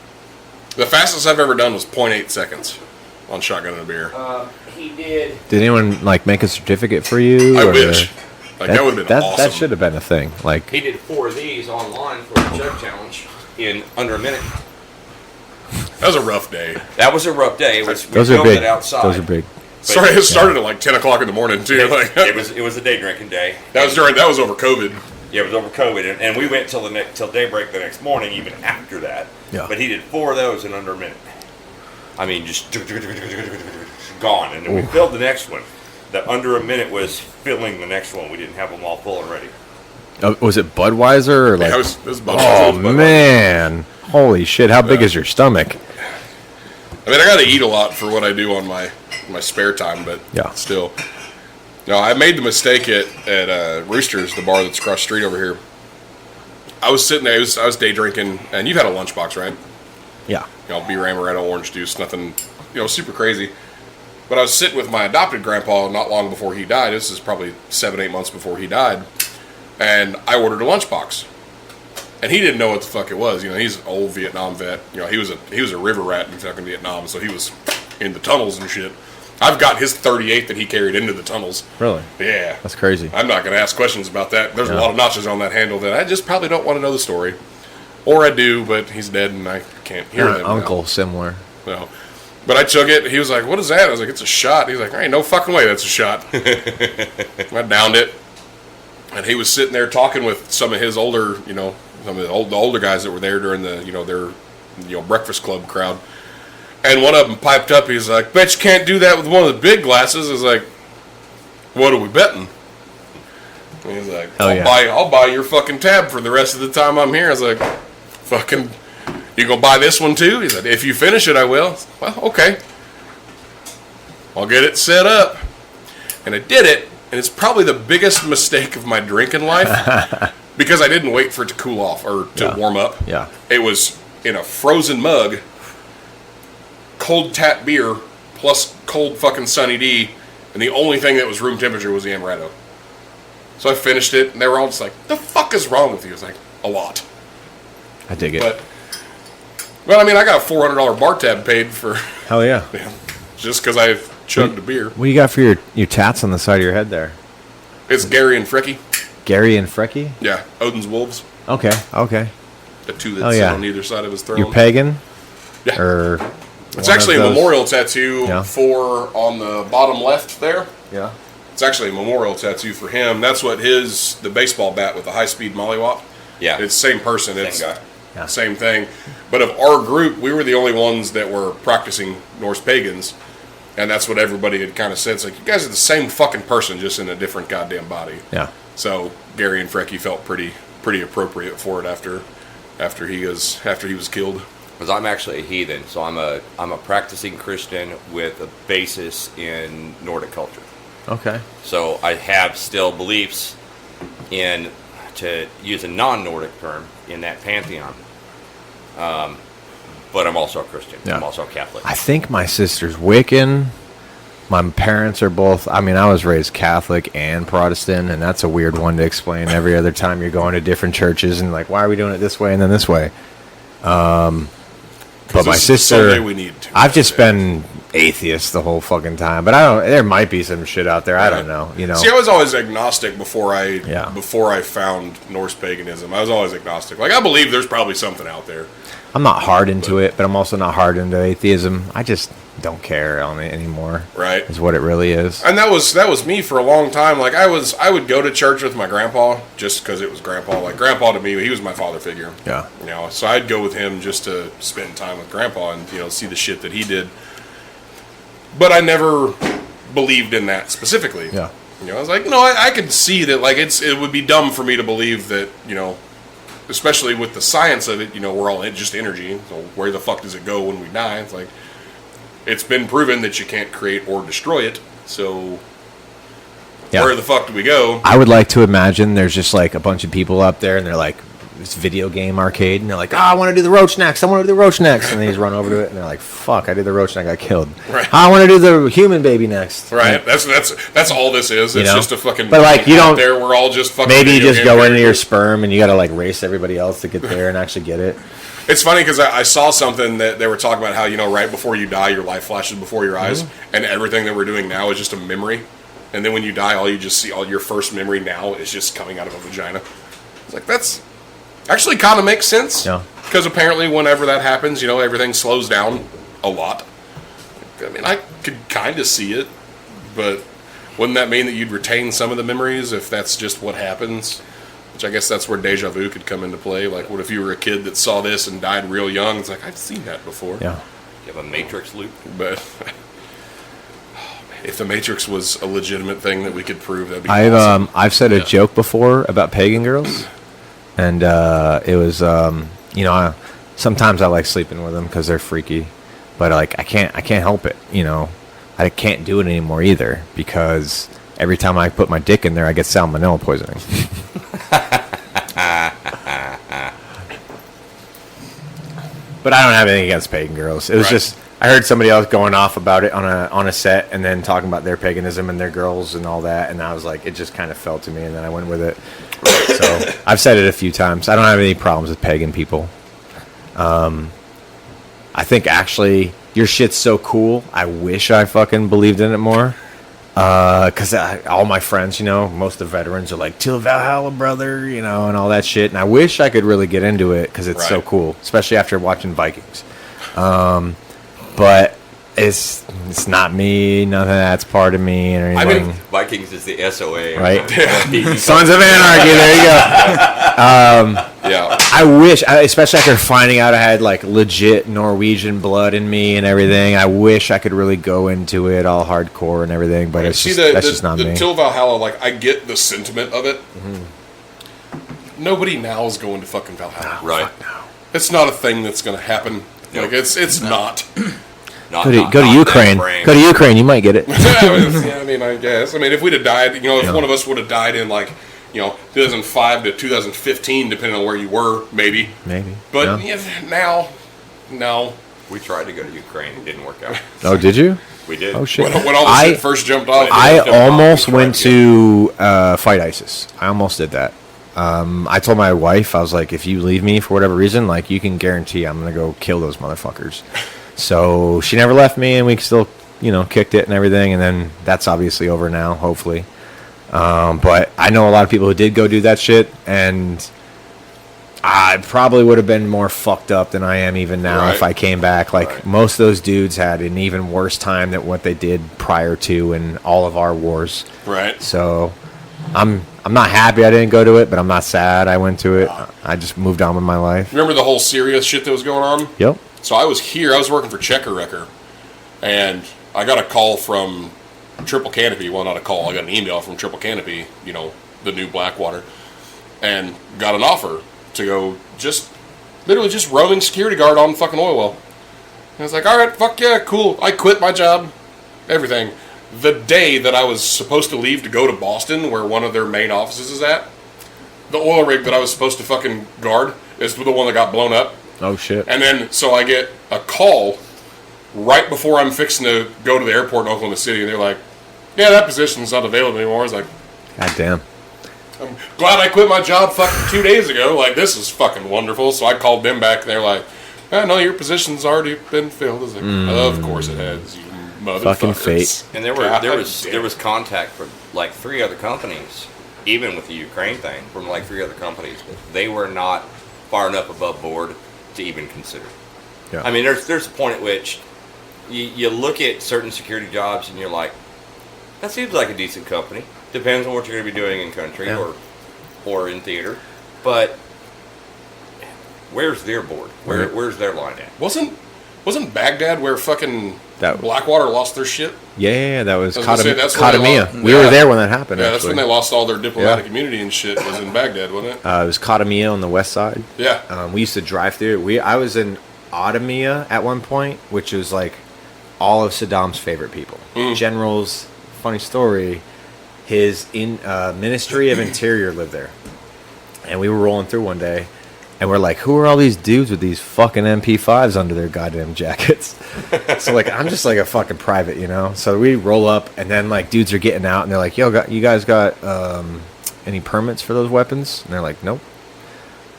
The fastest I've ever done was 0.8 seconds on shotgun and a beer. He did. Did anyone like make a certificate for you? I or- wish. Like that would have been awesome. That should have been a thing. Like, He did 4 of these online for a chug challenge in under a minute. That was a rough day. That was a rough day. It was, we those are filmed big. it outside. Those are big. Sorry, it started at like 10 o'clock in the morning too. Like, It was a day drinking day. that was over COVID. Yeah, it was over COVID, and we went till daybreak the next morning, even after that. Yeah. But he did 4 of those in under a minute. I mean, just gone. And then we filled the next one. The under a minute was filling the next one. We didn't have them all full and ready. Was it Budweiser or like? It was Oh man! Holy shit! How big Yeah. is your stomach? I mean, I got to eat a lot for what I do on my spare time, but Yeah. still. No, I made the mistake at Roosters, the bar that's across the street over here. I was sitting there, I was day drinking, and you've had a lunchbox, right? Yeah. You know, beer amaretto, orange juice, nothing, super crazy. But I was sitting with my adopted grandpa not long before he died. This is probably 7-8 months before he died. And I ordered a lunchbox. And he didn't know what the fuck it was. He's an old Vietnam vet. He was a river rat in fucking Vietnam, so he was in the tunnels and shit. I've got his 38 that he carried into the tunnels. Really? Yeah. That's crazy. I'm not going to ask questions about that. There's a Yeah. lot of notches on that handle that I just probably don't want to know the story. Or I do, but he's dead and I can't hear You're him an now. uncle similar. No. But I took it. He was like, "What is that?" I was like, "It's a shot." He's like, "There ain't no fucking way that's a shot." I downed it. And he was sitting there talking with some of his older, some of the older guys that were there during the, their, Breakfast Club crowd. And one of them piped up. He's like, "Bet you can't do that with one of the big glasses." I was like, "What are we betting?" And he's like, Hell yeah. I'll buy your fucking tab for the rest of the time I'm here." I was like, "Fucking, you gonna buy this one too?" He said, "If you finish it, I will." Well, okay. I'll get it set up. And I did it, and it's probably the biggest mistake of my drinking life because I didn't wait for it to cool off or to warm up. Yeah. It was in a frozen mug, cold tap beer, plus cold fucking Sunny D, and the only thing that was room temperature was the Amaretto. So I finished it, and they were all just like, "The fuck is wrong with you?" It's like, a lot. I dig it. But I mean, I got a $400 bar tab paid for Hell yeah. just because I chugged a beer. What do you got for your tats on the side of your head there? It's Gary and Frecky. Gary and Frecky? Yeah, Odin's Wolves. Okay. The two that Oh, sit yeah. on either side of his throne. You're pagan? Yeah. Or It's one actually of a those- memorial tattoo Yeah. for on the bottom left there. Yeah. It's actually a memorial tattoo for him. That's what the baseball bat with the high-speed mollywop. Yeah. It's the same person. It's guy. Yeah. same thing. But of our group, we were the only ones that were practicing Norse pagans. And that's what everybody had kind of said. It's like, you guys are the same fucking person, just in a different goddamn body. Yeah. So Gary and Frecky felt pretty appropriate for it after he was killed. Because I'm actually a heathen, so I'm a practicing Christian with a basis in Nordic culture. Okay. So I have still beliefs in, to use a non-Nordic term, in that pantheon. But I'm also a Christian. Yeah. I'm also a Catholic. I think my sister's Wiccan. My parents are both. I mean, I was raised Catholic and Protestant, and that's a weird one to explain. Every other time you're going to different churches, and like, why are we doing it this way and then this way? But my Someday sister, we need to. I've just been atheist the whole fucking time. But I don't. There might be some shit out there. I don't know. You know. See, I was always agnostic before I Yeah. found Norse paganism. I was always agnostic. Like, I believe there's probably something out there. I'm not hard into it, but I'm also not hard into atheism. I just don't care on it anymore. Right. Is what it really is. And that was me for a long time. Like, I would go to church with my grandpa just because it was grandpa. Like, grandpa to me, he was my father figure. Yeah. So I'd go with him just to spend time with grandpa and see the shit that he did. But I never believed in that specifically. Yeah. I was like, I could see that. Like, it would be dumb for me to believe that. Especially with the science of it, we're all just energy. So where the fuck does it go when we die? It's like, it's been proven that you can't create or destroy it. So Yeah. where the fuck do we go? I would like to imagine there's just like a bunch of people up there and they're like this video game arcade and they're like, I want to do the roach next. I want to do the roach next. And they just run over to it and they're like, fuck, I did the roach and I got killed. Right. I want to do the human baby next. Right. That's all this is. It's just a fucking. But, like, you out don't- there. We're all just fucking. Maybe you video just game go into your characters. sperm and you got to like race everybody else to get there and actually get it. It's funny because I saw something that they were talking about how right before you die, your life flashes before your eyes, and everything that we're doing now is just a memory. And then when you die, all you just see, all your first memory now is just coming out of a vagina. It's like, that's actually kind of makes sense. Yeah. Because apparently, whenever that happens, everything slows down a lot. I mean, I could kind of see it, but wouldn't that mean that you'd retain some of the memories if that's just what happens? Which I guess that's where deja vu could come into play. Like, what if you were a kid that saw this and died real young? It's like, I've seen that before. Yeah. You have a Matrix loop. But if the Matrix was a legitimate thing that we could prove, that'd be awesome. I've said a joke before about pagan girls, and it was sometimes I like sleeping with them because they're freaky, but like I can't help it. I can't do it anymore either because every time I put my dick in there, I get salmonella poisoning. But I don't have anything against pagan girls. It was Right. just I heard somebody else going off about it on a set and then talking about their paganism and their girls and all that, and I was like, it just kind of fell to me, and then I went with it. So I've said it a few times. I don't have any problems with pagan people. I think actually your shit's so cool. I wish I fucking believed in it more. Because all my friends, you know, most of the veterans are like, till Valhalla, brother, you know, and all that shit. And I wish I could really get into it because it's so Right. cool, especially after watching Vikings. But it's not me. Nothing that's part of me or I anything. mean, Vikings is the SOA. Right? Sons of Anarchy. There you go. yeah. I wish, especially after finding out I had like legit Norwegian blood in me and everything. I wish I could really go into it all hardcore and everything, but it's See, just, that's just not the me. Till Valhalla, like, I get the sentiment of it. Nobody now is going to fucking Valhalla. Right. It's not a thing that's going to happen. Nope. Like, it's not. Not, Go to not Ukraine. that frame. Go to Ukraine. You might get it. Yeah, I mean, I guess. I mean, if we'd have died, you know, if Yeah. one of us would have died in, like, you know, 2005 to 2015, depending on where you were, maybe. Maybe. But Yeah. yeah, now, no. We tried to go to Ukraine. It didn't work out. Oh, did you? We did. Oh shit. When all the I shit first jumped off, I jumped off, almost we tried went to to fight ISIS. I almost did that. I told my wife, I was like, if you leave me for whatever reason, like, you can guarantee I'm gonna go kill those motherfuckers. So she never left me, and we still, you know, kicked it and everything. And then that's obviously over now, hopefully. But I know a lot of people who did go do that shit, and I probably would have been more fucked up than I am even now if Right. I came back. Like, Right. most of those dudes had an even worse time than what they did prior to in all of our wars. Right. So I'm not happy I didn't go to it, but I'm not sad I went to it. I just moved on with my life. Remember the whole Syria shit that was going on? Yep. So I was here. I was working for Checker Wrecker, and I got a call from Triple Canopy. Well, not a call. I got an email from Triple Canopy. You know, the new Blackwater, and got an offer to go literally just roaming security guard on fucking oil well. And I was like, all right, fuck yeah, cool. I quit my job, everything. The day that I was supposed to leave to go to Boston, where one of their main offices is at, the oil rig that I was supposed to fucking guard is the one that got blown up. Oh shit. And then, so I get a call right before I'm fixing to go to the airport in Oklahoma City, and they're like, yeah, that position's not available anymore. I was like, God damn. I'm glad I quit my job fucking 2 days ago. Like, this is fucking wonderful. So I called them back, and they're like, no, your position's already been filled. I was like, of course it has, you motherfuckers. Fucking fate. And there was contact from like 3 other companies, even with the Ukraine thing, from like 3 other companies. They were not far enough above board to even consider. Yeah. I mean, there's a point at which you look at certain security jobs and you're like, that seems like a decent company. Depends on what you're going to be doing in country Yeah. or in theater. But where's their board? Where's their line at? Wasn't Baghdad where fucking That- Blackwater lost their shit? Yeah, that was I was gonna say, that's where they Katamia. lost- We yeah. were there when that happened. Yeah, that's when actually. they lost all their diplomatic Yeah. immunity and shit, was in Baghdad, wasn't it? It was Katamia on the west side. Yeah. We used to drive through it. I was in Ottomia at one point, which was like all of Saddam's favorite people. Generals. Funny story. His Ministry of Interior lived there, and we were rolling through one day, and we're like, "Who are all these dudes with these fucking MP5s under their goddamn jackets?" So like, I'm just like a fucking private, you know. So we roll up, and then like dudes are getting out, and they're like, "Yo, you guys got any permits for those weapons?" And they're like, "Nope."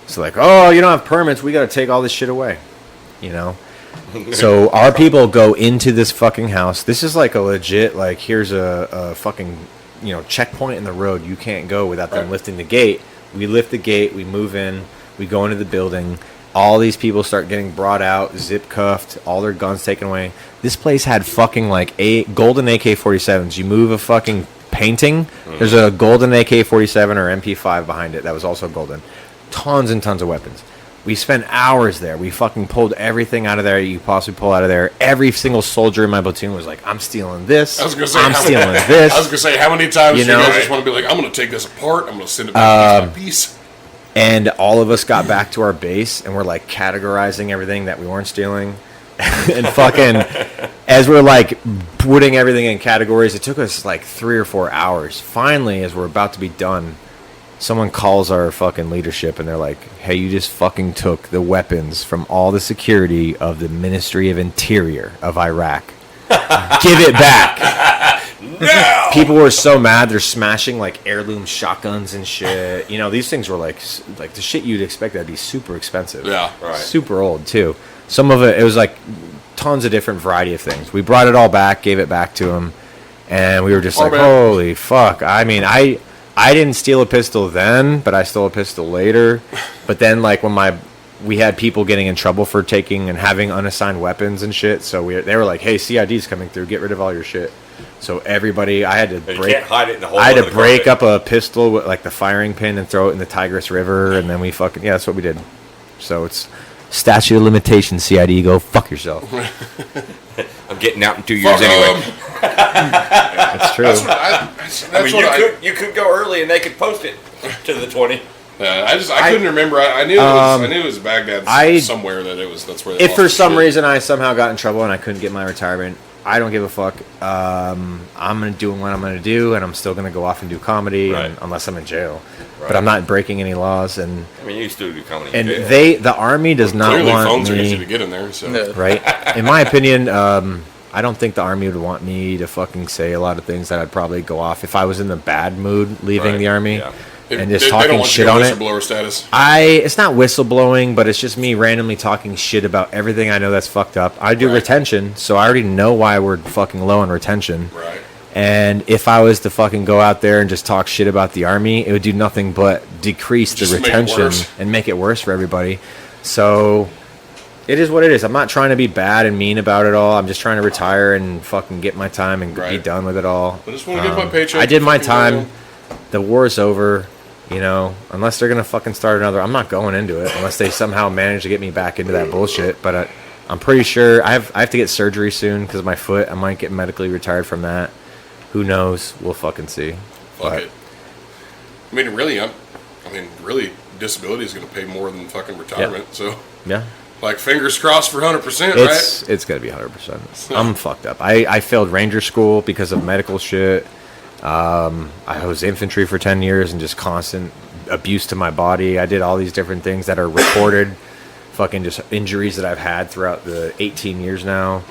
So like, "Oh, you don't have permits? We got to take all this shit away," you know. So our people go into this fucking house. This is like a legit, like, here's a fucking, you know, checkpoint in the road. You can't go without them Right. lifting the gate. We lift the gate. We move in. We go into the building. All these people start getting brought out, zip cuffed, all their guns taken away. This place had fucking like golden AK-47s. You move a fucking painting, there's a golden AK-47 or MP5 behind it that was also golden. Tons and tons of weapons. We spent hours there. We fucking pulled everything out of there you could possibly pull out of there. Every single soldier in my platoon was like, I'm stealing this. I was gonna say, I'm how stealing many- this. I was gonna say, how many times You do you know? guys just want to be like, I'm gonna take this apart, I'm gonna send it back piece by piece. And all of us got back to our base and we're like categorizing everything that we weren't stealing. And fucking, as we're like putting everything in categories, it took us like 3 or 4 hours. Finally, as we're about to be done, someone calls our fucking leadership and they're like, hey, you just fucking took the weapons from all the security of the Ministry of Interior of Iraq. Give it back. No! People were so mad, they're smashing like heirloom shotguns and shit. You know, these things were like the shit you'd expect that'd be super expensive. Yeah. Right. Super old too. Some of it was like tons of different variety of things. We brought it all back, gave it back to him, and we were just Oh, like, man. holy fuck. I mean, I didn't steal a pistol then, but I stole a pistol later. But then, like, when we had people getting in trouble for taking and having unassigned weapons and shit, so they were like, hey, CID's coming through, get rid of all your shit. So everybody, I had to You break. can't hide it in the hole I had under to the break carpet. up a pistol with like the firing pin and throw it in the Tigris River, and then we fucking that's what we did. So it's statute of limitations. CID, go fuck yourself. I'm getting out in 2 years Fuck anyway. 'em. That's true. That's what that's I mean, what you could go early and they could post it to the 20. I couldn't remember. I knew I knew it was Baghdad somewhere that it was. That's where. They If lost for the some shit. reason I somehow got in trouble and I couldn't get my retirement, I don't give a fuck. I'm gonna do what I'm gonna do, and I'm still gonna go off and do comedy, Right. unless I'm in jail. Right. But I'm not breaking any laws, and I mean, you still do comedy. and yeah. the army does not clearly want phones are me. easy to get in there. So No. Right? In my opinion, I don't think the army would want me to fucking say a lot of things that I'd probably go off if I was in the bad mood leaving Right, the army yeah. and they just don't talking want shit you to on go it. whistleblower status. It's not whistleblowing, but it's just me randomly talking shit about everything I know that's fucked up. I do Right. retention, so I already know why we're fucking low on retention. Right. And if I was to fucking go out there and just talk shit about the army, it would do nothing but decrease the Just make it retention worse. and make it worse for everybody. So it is what it is. I'm not trying to be bad and mean about it all. I'm just trying to retire and fucking get my time and be Right. done with it all. I just want to get my paycheck. I did my fucking time. go. The war is over. You know, unless they're gonna fucking start another, I'm not going into it unless they somehow manage to get me back into that bullshit. But I'm pretty sure I have to get surgery soon because of my foot. I might get medically retired from that. Who knows? We'll fucking see. Fuck But- it. I mean, really, disability is going to pay more than fucking retirement. So, Yeah, like, fingers crossed for 100%, right? it's gonna be 100%. I'm fucked up. I failed Ranger school because of medical shit. I was infantry for 10 years and just constant abuse to my body. I did all these different things that are recorded, fucking just injuries that I've had throughout the 18 years now.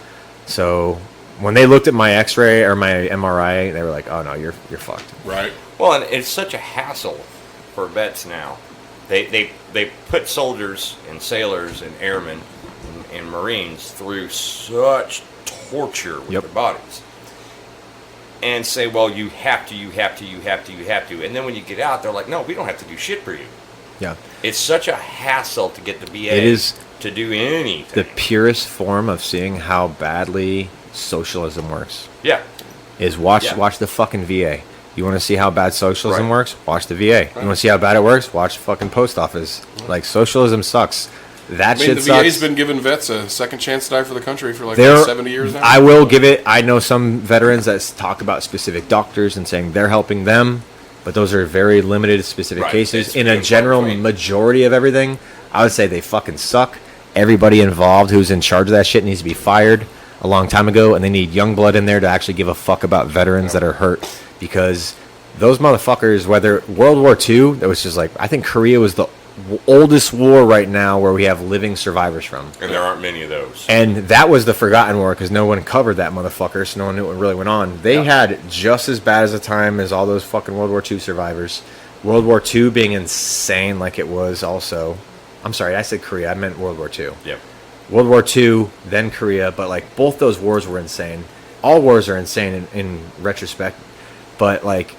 So when they looked at my X-ray or my MRI, they were like, "Oh no, you're fucked." Right. Well, and it's such a hassle for vets now. They put soldiers and sailors and airmen and Marines through such torture with Yep. their bodies. And say, well, you have to. And then when you get out, they're like, no, we don't have to do shit for you. Yeah, It's such a hassle to get the VA It is to do anything. the purest form of seeing how badly socialism works. Yeah. Is watch Yeah. the fucking VA. You want to see how bad socialism Right. works? Watch the VA. You want to see how bad it works? Watch the fucking post office. Like, socialism sucks. That I mean, shit the sucks. VA's been giving vets a second chance to die for the country for like There- 70 years now. I will give it. I know some veterans that talk about specific doctors and saying they're helping them, but those are very limited, specific Right. cases. It's In a few and far general between. majority of everything, I would say they fucking suck. Everybody involved who's in charge of that shit needs to be fired a long time ago, and they need young blood in there to actually give a fuck about veterans that are hurt, because those motherfuckers, whether World War II, that was just like, I think Korea was the oldest war right now where we have living survivors from. And there aren't many of those. And that was the forgotten war because no one covered that motherfucker, so no one knew what really went on. They Yeah. had just as bad as a time as all those fucking World War II survivors. World War II being insane like it was also. I'm sorry, I said Korea. I meant World War II. Yep. World War II, then Korea, but like both those wars were insane. All wars are insane in retrospect, but like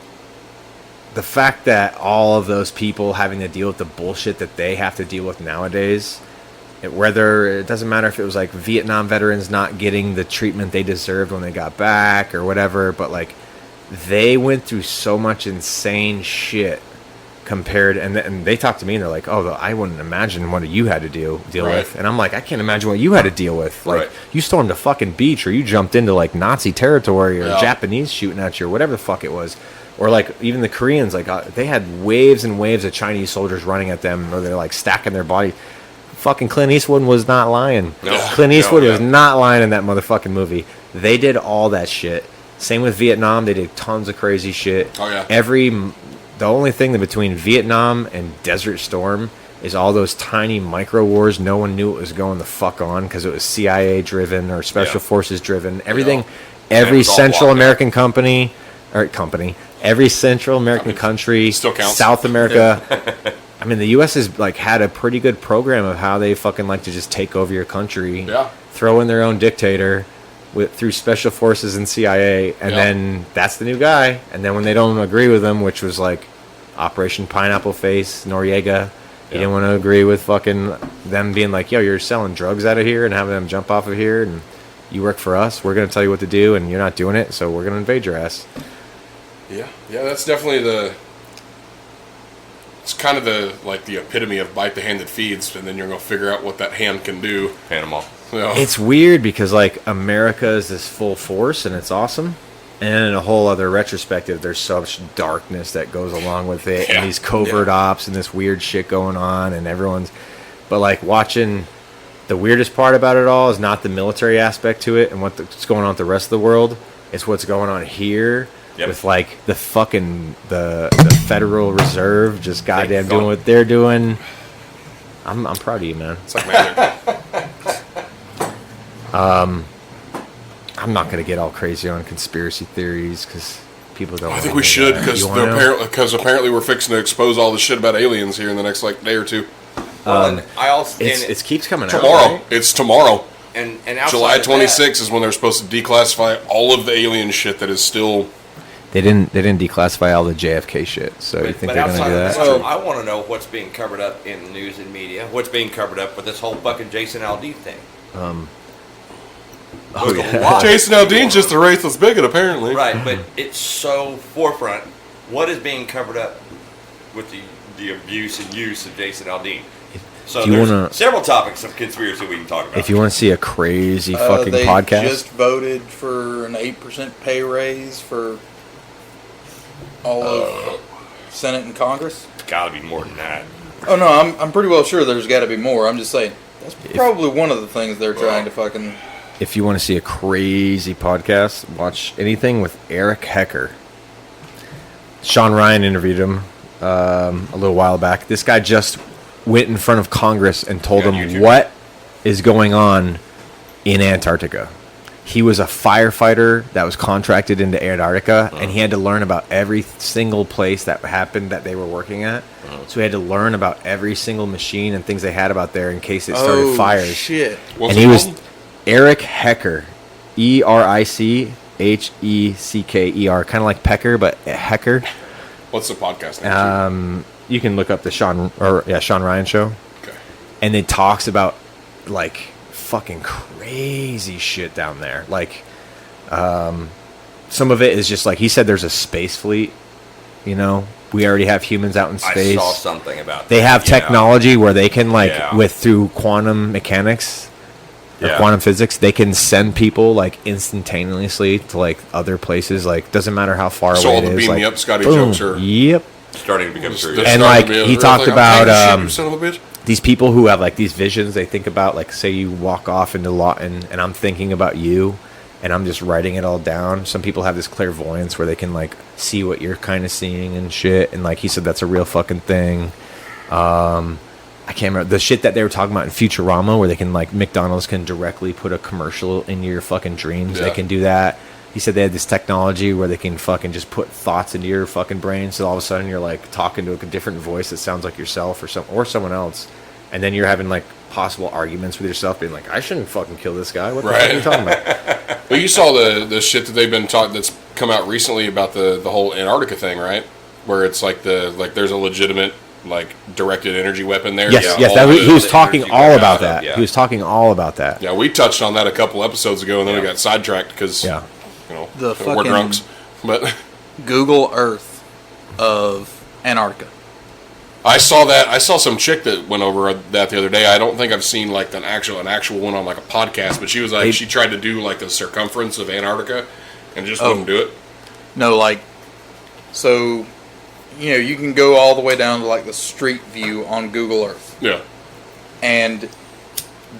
the fact that all of those people having to deal with the bullshit that they have to deal with nowadays, whether it doesn't matter if it was like Vietnam veterans not getting the treatment they deserved when they got back or whatever, but like they went through so much insane shit compared, and they talked to me and they're like, "Oh, I wouldn't imagine what you had to deal Right. with," and I'm like, "I can't imagine what you had to deal with. Like Right. you stormed a fucking beach, or you jumped into like Nazi territory, or Yeah. Japanese shooting at you, or whatever the fuck it was." Or like even the Koreans, like they had waves and waves of Chinese soldiers running at them, or they're like stacking their body. Fucking Clint Eastwood was not lying. No. Clint Eastwood No, was yeah. not lying in that motherfucking movie. They did all that shit. Same with Vietnam. They did tons of crazy shit. Oh, yeah. The only thing that between Vietnam and Desert Storm is all those tiny micro wars. No one knew it was going the fuck on because it was CIA driven or special Yeah. forces driven. Everything, Yeah. And it every was all Central locked American every Central American country, still counts. South America. I mean, the U.S. has like had a pretty good program of how they fucking like to just take over your country. Yeah. throw in their own dictator through special forces and CIA, and then that's the new guy. And then when they don't agree with him, which was like Operation Pineapple Face, Noriega, he didn't want to agree with fucking them being like, yo, you're selling drugs out of here and having them jump off of here, and you work for us. We're going to tell you what to do, and you're not doing it, so we're going to invade your ass. Yeah, that's definitely it's kind of the epitome of bite the hand that feeds, and then you're going to figure out what that hand can do. Panama. You know? It's weird because like America is this full force and it's awesome, and in a whole other retrospective there's such darkness that goes along with it, and these covert ops and this weird shit going on, and but like watching, the weirdest part about it all is not the military aspect to it and what's going on with the rest of the world. It's what's going on here with like the fucking the Federal Reserve just goddamn doing what they're doing. I'm proud of you, man. It's like magic. I'm not gonna get all crazy on conspiracy theories because people don't. I think we should because apparently we're fixing to expose all the shit about aliens here in the next day or two. I also it keeps coming tomorrow. out. Right? It's tomorrow. And July 26th is when they're supposed to declassify all of the alien shit that is still. They didn't declassify all the JFK shit. So you think they're gonna do that? I want to know what's being covered up in the news and media. What's being covered up with this whole fucking Jason Aldean thing? Jason Aldean's just a racist bigot, apparently. Right, but it's so forefront. What is being covered up with the abuse and use of Jason Aldean? So there's several topics of conspiracy we can talk about. If you want to see a crazy fucking they podcast, just voted for an 8% pay raise for all of Senate and Congress. Gotta be more than that. Oh no, I'm pretty well sure there's got to be more. I'm just saying that's probably one of the things they're trying to fucking. if you want to see a crazy podcast, watch anything with Eric Hecker. Sean Ryan interviewed him a little while back. This guy just went in front of Congress and told them what is going on in Antarctica. He was a firefighter that was contracted into Antarctica, and he had to learn about every single place that happened that they were working at. So he had to learn about every single machine and things they had about there in case it started fires. Shit. What's And he was called? Eric Hecker, Erichceker, kind of like Pecker, but Hecker. What's the podcast name? You can look up the Sean Ryan show. Okay. And it talks about like fucking crazy shit down there. Like some of it is just like he said there's a space fleet, you know. We already have humans out in space. I saw something about that. They have technology where they can through quantum mechanics or quantum physics, they can send people like instantaneously to like other places. Like doesn't matter how far away all it the is. beam like, me up Scotty boom. jokes are Starting to become true. And like he talked about you son of a bitch. these people who have like these visions. They think about like, say you walk off into Lawton and I'm thinking about you and I'm just writing it all down. Some people have this clairvoyance where they can like see what you're kind of seeing and shit. And like he said, that's a real fucking thing. I can't remember the shit that they were talking about in Futurama, where they can like McDonald's can directly put a commercial into your fucking dreams. They can do that. He said they had this technology where they can fucking just put thoughts into your fucking brain, so all of a sudden you're like talking to a different voice that sounds like yourself or someone else, and then you're having like possible arguments with yourself, being like, I shouldn't fucking kill this guy. What the fuck are you talking about? Well, you saw the shit that they've been taught that's come out recently about the whole Antarctica thing, right? Where it's like there's a legitimate like directed energy weapon there. Yes, he was talking all about that. He was talking all about that. Yeah, we touched on that a couple episodes ago, and then we got sidetracked because you know The we're fucking drunks. But Google Earth of Antarctica. I saw some chick that went over that the other day. I don't think I've seen like an actual one on like a podcast, but she was like she tried to do like the circumference of Antarctica and just wouldn't do it. No, like, so, you know, you can go all the way down to like the street view on Google Earth. Yeah. And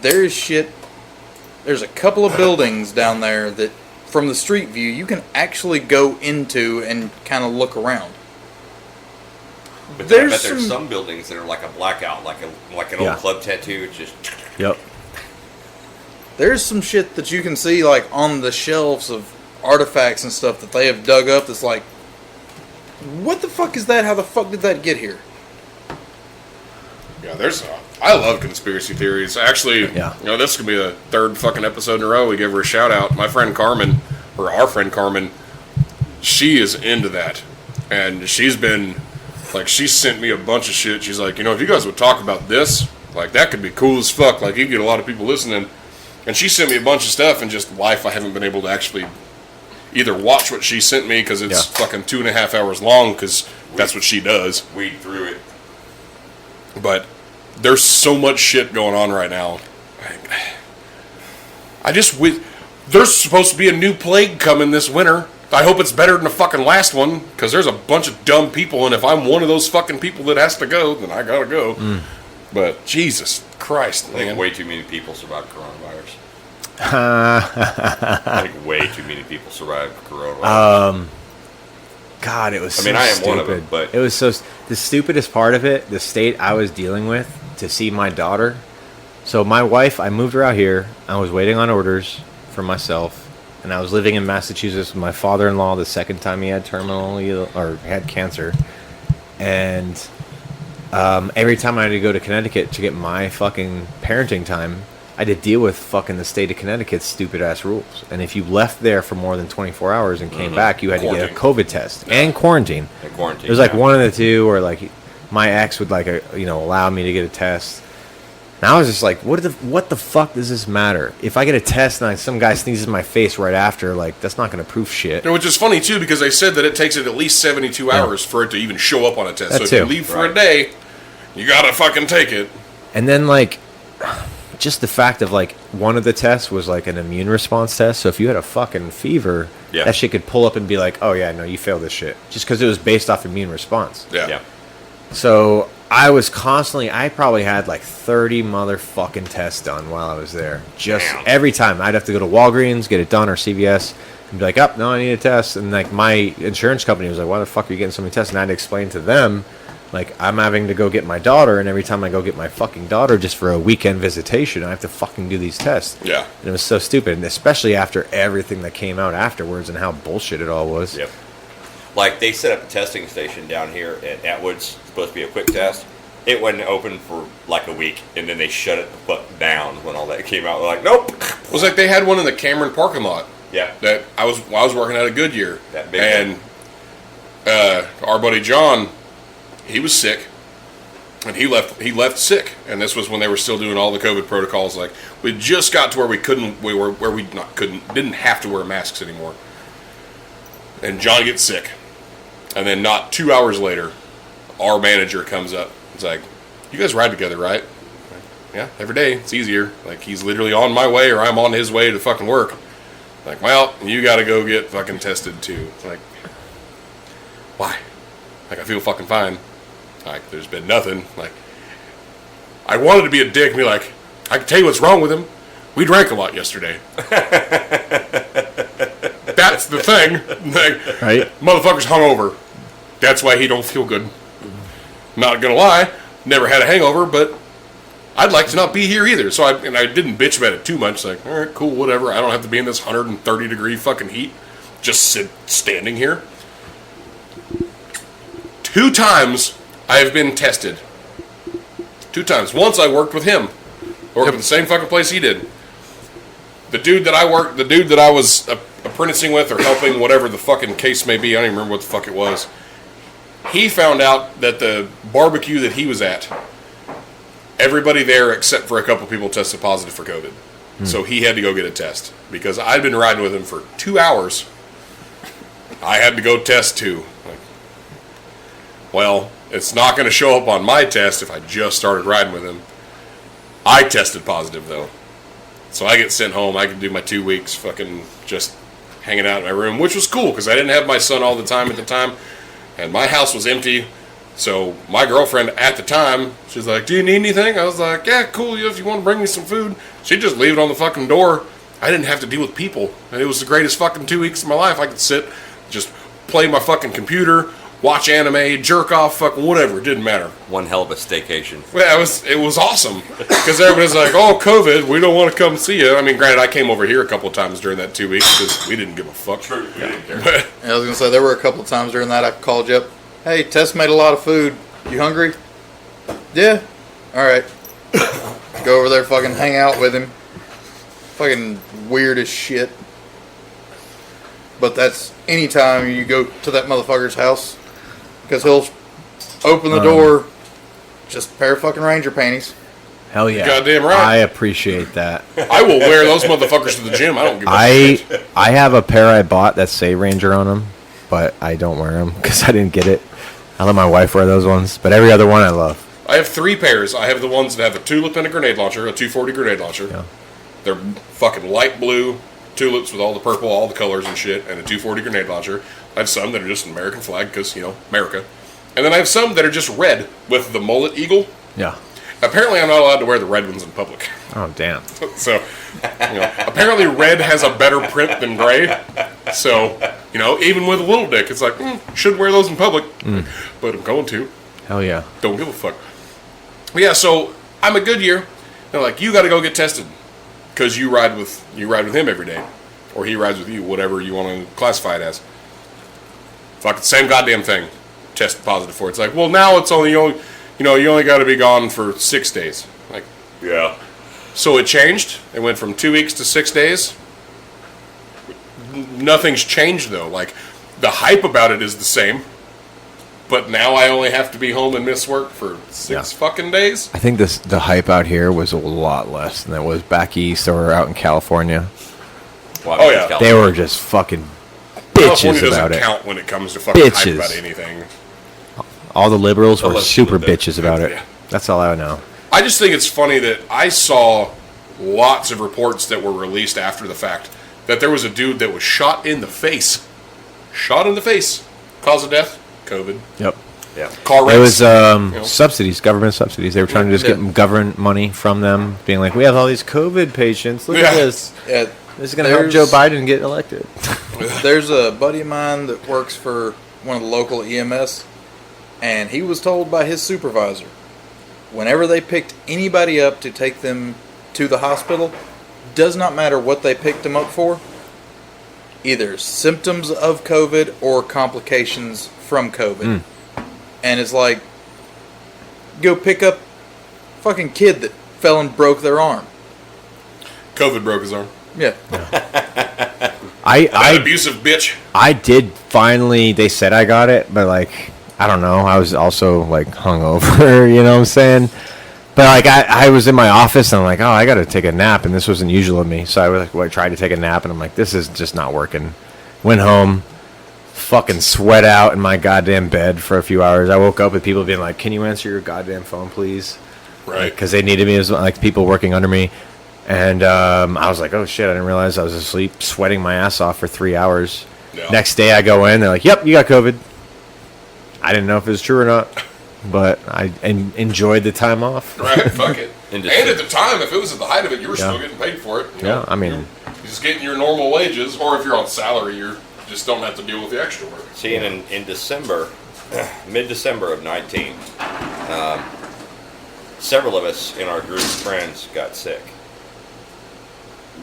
there's a couple of buildings down there that from the street view you can actually go into and kind of look around. But I bet there's some buildings that are like a blackout, like an old club tattoo. It's just There's some shit that you can see like on the shelves of artifacts and stuff that they have dug up that's like, what the fuck is that? How the fuck did that get here? Yeah, there's I love conspiracy theories. Actually, Yeah. This could be the third fucking episode in a row we give her a shout out. My friend Carmen, or our friend Carmen, she is into that. And she's been, like, she sent me a bunch of shit. She's like, if you guys would talk about this, like, that could be cool as fuck. Like, you get a lot of people listening. And she sent me a bunch of stuff, and just life, I haven't been able to actually either watch what she sent me, because it's fucking 2.5 hours long, because that's what she does. Weed through it. But there's so much shit going on right now. There's supposed to be a new plague coming this winter. I hope it's better than the fucking last one, because there's a bunch of dumb people, and if I'm one of those fucking people that has to go, then I gotta go. But Jesus Christ, I think man. way too many people survived coronavirus. I think way too many people survived coronavirus. God, it was so I am stupid. one of them, but... It was the stupidest part of it, the state I was dealing with to see my daughter. So my wife, I moved her out here. I was waiting on orders for myself. And I was living in Massachusetts with my father-in-law the second time he had had cancer. And every time I had to go to Connecticut to get my fucking parenting time, I had to deal with fucking the state of Connecticut's stupid-ass rules. And if you left there for more than 24 hours and came back, you had to get a COVID test and quarantine. And quarantine. It was like one of the two, or like my ex would allow me to get a test. And I was just like, what the fuck does this matter? If I get a test and some guy sneezes in my face right after, like, that's not going to prove shit. Which is funny, too, because they said that it takes it at least 72 hours for it to even show up on a test. That so if too. you leave for a day, you gotta fucking take it. And then, like, just the fact of, like, one of the tests was, like, an immune response test. So if you had a fucking fever, that shit could pull up and be like, oh, yeah, no, you failed this shit. Just because it was based off immune response. Yeah. So I was I probably had, like, 30 motherfucking tests done while I was there. Just every time. I'd have to go to Walgreens, get it done, or CVS, and be like, oh, no, I need a test. And, like, my insurance company was like, why the fuck are you getting so many tests? And I had to explain to them, like, I'm having to go get my daughter, and every time I go get my fucking daughter just for a weekend visitation, I have to fucking do these tests. Yeah. And it was so stupid, and especially after everything that came out afterwards and how bullshit it all was. Yep. Like, they set up a testing station down here at Atwood's, supposed to be a quick test. It wasn't open for like a week, and then they shut it the fuck down when all that came out. They're like, nope. It was like they had one in the Cameron parking lot. Yeah. That I was working at a Goodyear. That big and our buddy John, he was sick, and he left sick. And this was when they were still doing all the COVID protocols. Like, we just got to where we didn't have to wear masks anymore. And John gets sick, and then not 2 hours later, our manager comes up. He's like, you guys ride together, right? Like, yeah, every day. It's easier. Like, he's literally on my way, or I'm on his way to fucking work. Like, well, you gotta go get fucking tested too. It's like, why? Like, I feel fucking fine. Like, there's been nothing. Like, I wanted to be a dick and be like, I can tell you what's wrong with him. We drank a lot yesterday. That's the thing. Like, Right? Motherfucker's hungover. That's why he don't feel good. Not gonna lie, never had a hangover, but I'd like to not be here either. So I didn't bitch about it too much. Like, all right, cool, whatever. I don't have to be in this 130 degree fucking heat. Just standing here. 2 times I have been tested. 2 times. Once I worked with him. Worked at the same fucking place he did. The dude that I was apprenticing with or helping, whatever the fucking case may be, I don't even remember what the fuck it was. He found out that the barbecue that he was at, everybody there except for a couple people tested positive for COVID. So he had to go get a test. Because I'd been riding with him for 2 hours. I had to go test too. Like, well, it's not going to show up on my test if I just started riding with him. I tested positive though. So I get sent home. I can do my 2 weeks fucking just hanging out in my room, which was cool because I didn't have my son all the time at the time. And my house was empty. So my girlfriend at the time, she's like, do you need anything? I was like, yeah, cool. If you want to bring me some food. She'd just leave it on the fucking door. I didn't have to deal with people. And it was the greatest fucking 2 weeks of my life. I could sit, just play my fucking computer, watch anime, jerk off, fucking whatever. It didn't matter. One hell of a staycation. Yeah, it was awesome. Because everybody's like, oh, COVID, we don't want to come see you. I mean, granted, I came over here a couple of times during that 2 weeks because we didn't give a fuck. True, we didn't care. But, I was gonna say there were a couple of times during that I called you up. Hey, Tess made a lot of food. You hungry? Yeah. All right. Go over there, fucking hang out with him. Fucking weird as shit. But that's anytime you go to that motherfucker's house, because he'll open the door, just a pair of fucking Ranger panties. Hell yeah. Goddamn right. I appreciate that. I will wear those motherfuckers to the gym. I don't give a shit. I have a pair I bought that say Ranger on them, but I don't wear them because I didn't get it. I let my wife wear those ones, but every other one I love. I have 3 pairs. I have the ones that have a tulip and a grenade launcher, a 240 grenade launcher. Yeah. They're fucking light blue tulips with all the purple, all the colors and shit, and a 240 grenade launcher. I have some that are just an American flag because, America. And then I have some that are just red with the mullet eagle. Yeah. Apparently, I'm not allowed to wear the red ones in public. Oh, damn. So, apparently red has a better print than gray. So, even with a little dick, it's like, shouldn't wear those in public. But I'm going to. Hell yeah. Don't give a fuck. But yeah, so I'm a Goodyear. They're like, you got to go get tested because you ride with him every day, or he rides with you, whatever you want to classify it as. Fucking same goddamn thing. Tested positive for it. It's like, well, now it's only you only got to be gone for 6 days. Like, yeah. So it changed. It went from 2 weeks to 6 days. Nothing's changed though. Like, the hype about it is the same. But now I only have to be home and miss work for 6 fucking days. I think the hype out here was a lot less than it was back east or out in California. Oh, yeah. They were just fucking California bitches about doesn't it. count when it comes to fucking hype Bitches. about anything. All the liberals were Unless super you live there. bitches about it. Yeah. That's all I know. I just think it's funny that I saw lots of reports that were released after the fact that there was a dude that was shot in the face. Shot in the face. Cause of death? COVID. Yep. Yeah. Car It wrecks. was subsidies, government subsidies. They were trying to just Yeah. get government money from them, being like, we have all these COVID patients. Look at Yeah. this. Yeah, This is going to help Joe Biden get elected. there's a buddy of mine that works for one of the local EMS, and he was told by his supervisor, whenever they picked anybody up to take them to the hospital, does not matter what they picked them up for, either symptoms of COVID or complications from COVID. And it's like, go pick up fucking kid that fell and broke their arm. COVID broke his arm. Yeah. That I abusive bitch. I did finally, they said I got it, but like, I don't know. I was also like hungover, you know what I'm saying? But like, I was in my office and I'm like, oh, I got to take a nap. And this wasn't usual of me. So I was like, tried to take a nap and I'm like, this is just not working. Went home, fucking sweat out in my goddamn bed for a few hours. I woke up with people being like, can you answer your goddamn phone, please? Right. Because they needed me as like people working under me. And I was like, oh shit, I didn't realize I was asleep, sweating my ass off for 3 hours. Yeah. Next day I go in, they're like, yep, you got COVID. I didn't know if it was true or not, but I enjoyed the time off. Right, fuck it. And And at the time, if it was at the height of it, you were still getting paid for it. You know? Yeah, I mean- You're just getting your normal wages, or if you're on salary, you just don't have to deal with the extra work. See, and in December, mid-December of 19, several of us in our group of friends got sick.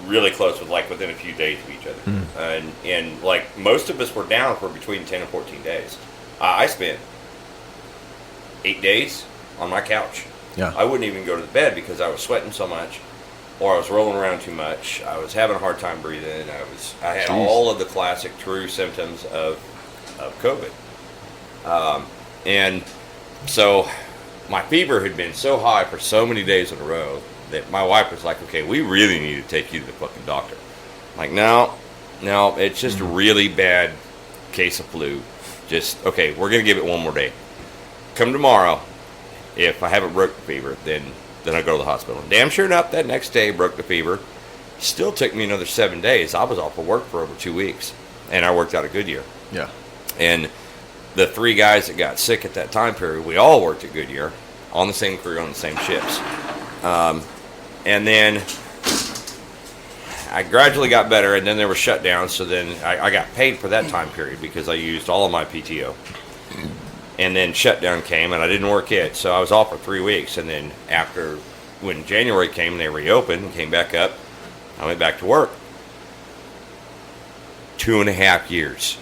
Really close, within a few days of each other. And like most of us were down for between 10 and 14 days. I spent 8 days on my couch. Yeah. I wouldn't even go to the bed because I was sweating so much, or I was rolling around too much. I was having a hard time breathing. I had all of the classic true symptoms of COVID. And so my fever had been so high for so many days in a row that my wife was like, okay, we really need to take you to the fucking doctor. I'm like, no, it's just a really bad case of flu. Just, okay, we're going to give it one more day. Come tomorrow. If I haven't broke the fever, then I go to the hospital. And damn sure enough, that next day broke the fever. Still took me another 7 days. I was off of work for over 2 weeks. And I worked out at Goodyear. Yeah. And the 3 guys that got sick at that time period, we all worked at Goodyear on the same crew, on the same ships. And then I gradually got better, and then there was shutdowns. So then I got paid for that time period because I used all of my PTO. And then shutdown came, and I didn't work it. So I was off for 3 weeks. And then when January came, they reopened and came back up. I went back to work. 2.5 years.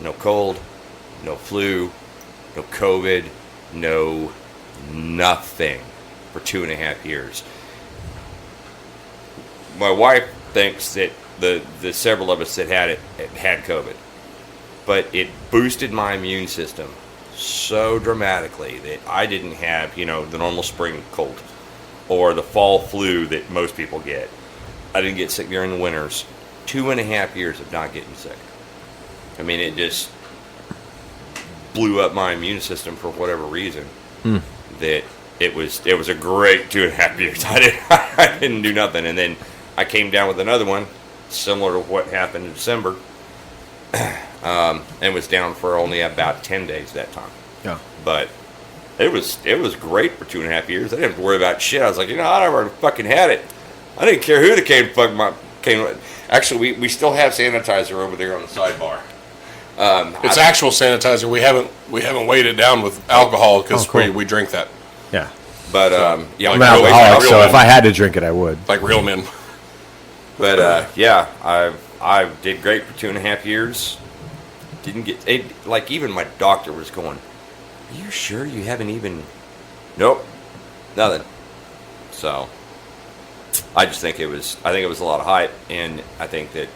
No cold, no flu, no COVID, no nothing. for 2.5 years. My wife thinks that the several of us that had it had COVID, but it boosted my immune system so dramatically that I didn't have, the normal spring cold or the fall flu that most people get. I didn't get sick during the winters. 2.5 years of not getting sick. I mean, it just blew up my immune system for whatever reason. That it was a great 2.5 years. I didn't do nothing, and then I came down with another one, similar to what happened in December, and was down for only about 10 days that time. Yeah. But it was great for 2.5 years. I didn't have to worry about shit. I was like, I never fucking had it. I didn't care who came. Actually, we still have sanitizer over there on the sidebar. It's actual sanitizer. We haven't weighed it down with alcohol because cool. we drink that Yeah. But yeah, like I'm an real- alcoholic, real so men. if I had to drink it, I would. like real men. But yeah, I did great for 2.5 years. Didn't get it, like even my doctor was going, "Are you sure you haven't even?" Nope, nothing. So I just think it was a lot of hype, and I think that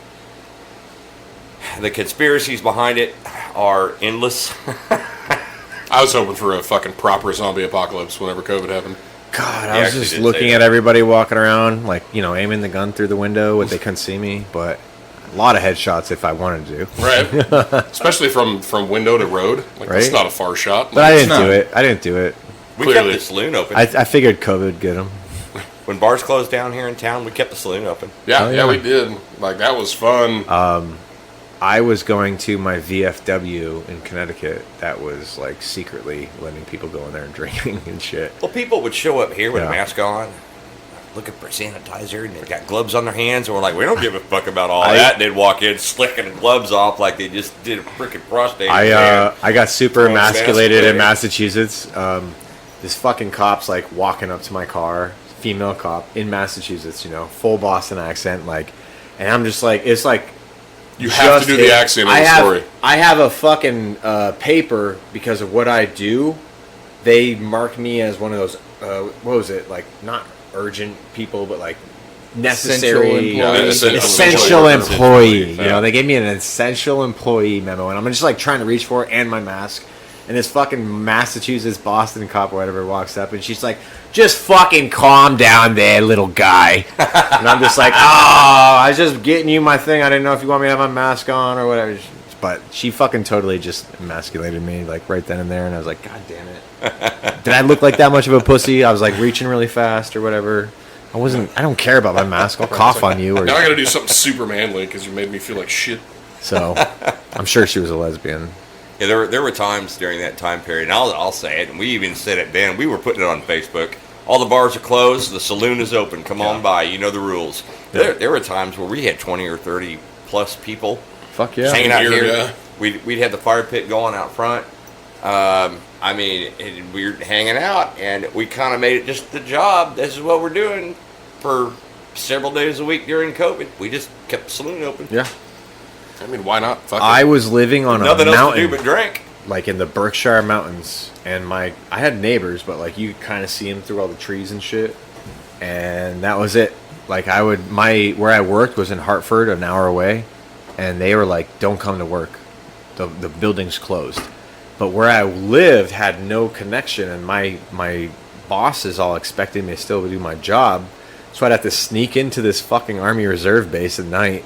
the conspiracies behind it are endless. I was hoping for a fucking proper zombie apocalypse whenever COVID happened. God, He I was actually just did looking say at that. everybody walking around, like, aiming the gun through the window, but they couldn't see me. But a lot of headshots if I wanted to. Right. Especially from window to road. Like, that's Right. not a far shot. But I Like, didn't do it. I didn't do it. We Clearly. kept the saloon open. I figured COVID would get them. When bars closed down here in town, we kept the saloon open. yeah, Oh, yeah, yeah. we did. Like, that was fun. I was going to my VFW in Connecticut that was, like, secretly letting people go in there and drinking and shit. Well, people would show up here with Yeah. a mask on, looking for sanitizer, and they got gloves on their hands, and we're like, we don't give a fuck about all that. And they'd walk in slicking the gloves off like they just did a freaking prostate. I got super Throwing emasculated masks in away. Massachusetts. This fucking cop's like walking up to my car, female cop in Massachusetts, full Boston accent, like, and I'm just like, it's like You have to do the accent in the story. I have a fucking paper because of what I do. They mark me as one of those. What was it? Like not urgent people, but like necessary, Essential employee. employee. Yeah. They gave me an essential employee memo, and I'm just like trying to reach for it and my mask. And this fucking Massachusetts Boston cop or whatever walks up, and she's like, "Just fucking calm down there, little guy." And I'm just like, "Oh, I was just getting you my thing. I didn't know if you want me to have my mask on or whatever." But she fucking totally just emasculated me, like right then and there, and I was like, "God damn it! Did I look like that much of a pussy?" I was like reaching really fast or whatever. I don't care about my mask. I'll cough on you. Or Now I got to do something super manly because you made me feel like shit. so. I'm sure she was a lesbian. Yeah, there were times during that time period, and I'll say it, and we even said it then. We were putting it on Facebook. All the bars are closed. The saloon is open. Come on by. You know the rules. Yeah. There were times where we had 20 or 30 plus people Fuck yeah. hanging out Here, here. yeah. We'd have the fire pit going out front. I mean, we were hanging out, and we kind of made it just the job. This is what we're doing for several days a week during COVID. We just kept the saloon open. Yeah. I mean, why not? Fuck I it. was living on a Nothing else to mountain, do but drink. like in the Berkshire Mountains, and I had neighbors, but like you kind of see them through all the trees and shit, and that was it. Like where I worked was in Hartford, an hour away, and they were like, "Don't come to work, the building's closed." But where I lived had no connection, and my bosses all expected me to still do my job, so I'd have to sneak into this fucking Army Reserve base at night.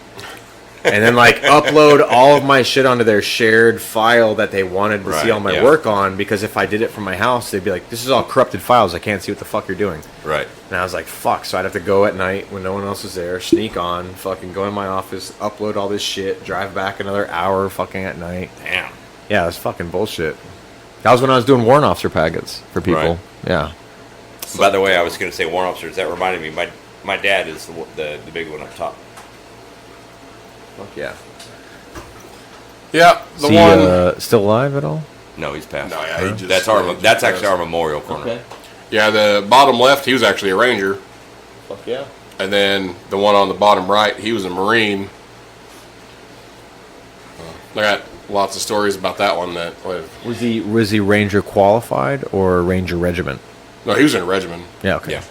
And then like upload all of my shit onto their shared file that they wanted to see Right, all my yeah. work on, because if I did it from my house, they'd be like, "This is all corrupted files. I can't see what the fuck you're doing." Right. And I was like, "Fuck!" So I'd have to go at night when no one else was there, sneak on, fucking go in my office, upload all this shit, drive back another hour, fucking at night. Damn. Yeah, it was fucking bullshit. That was when I was doing warrant officer packets for people. Right. Yeah. By the way, I was going to say warrant officers. That reminded me. My dad is the big one up top. Fuck yeah. Yeah, the Is he one. still alive at all? No, he's passed. No, yeah, he just- that's he just actually passed. our memorial corner. Yeah, the bottom left, he was actually a ranger. Fuck yeah. And then the one on the bottom right, he was a Marine. I got lots of stories about that one. Was he Ranger qualified or Ranger regiment? No, he was in a regiment. Yeah, okay. Yeah.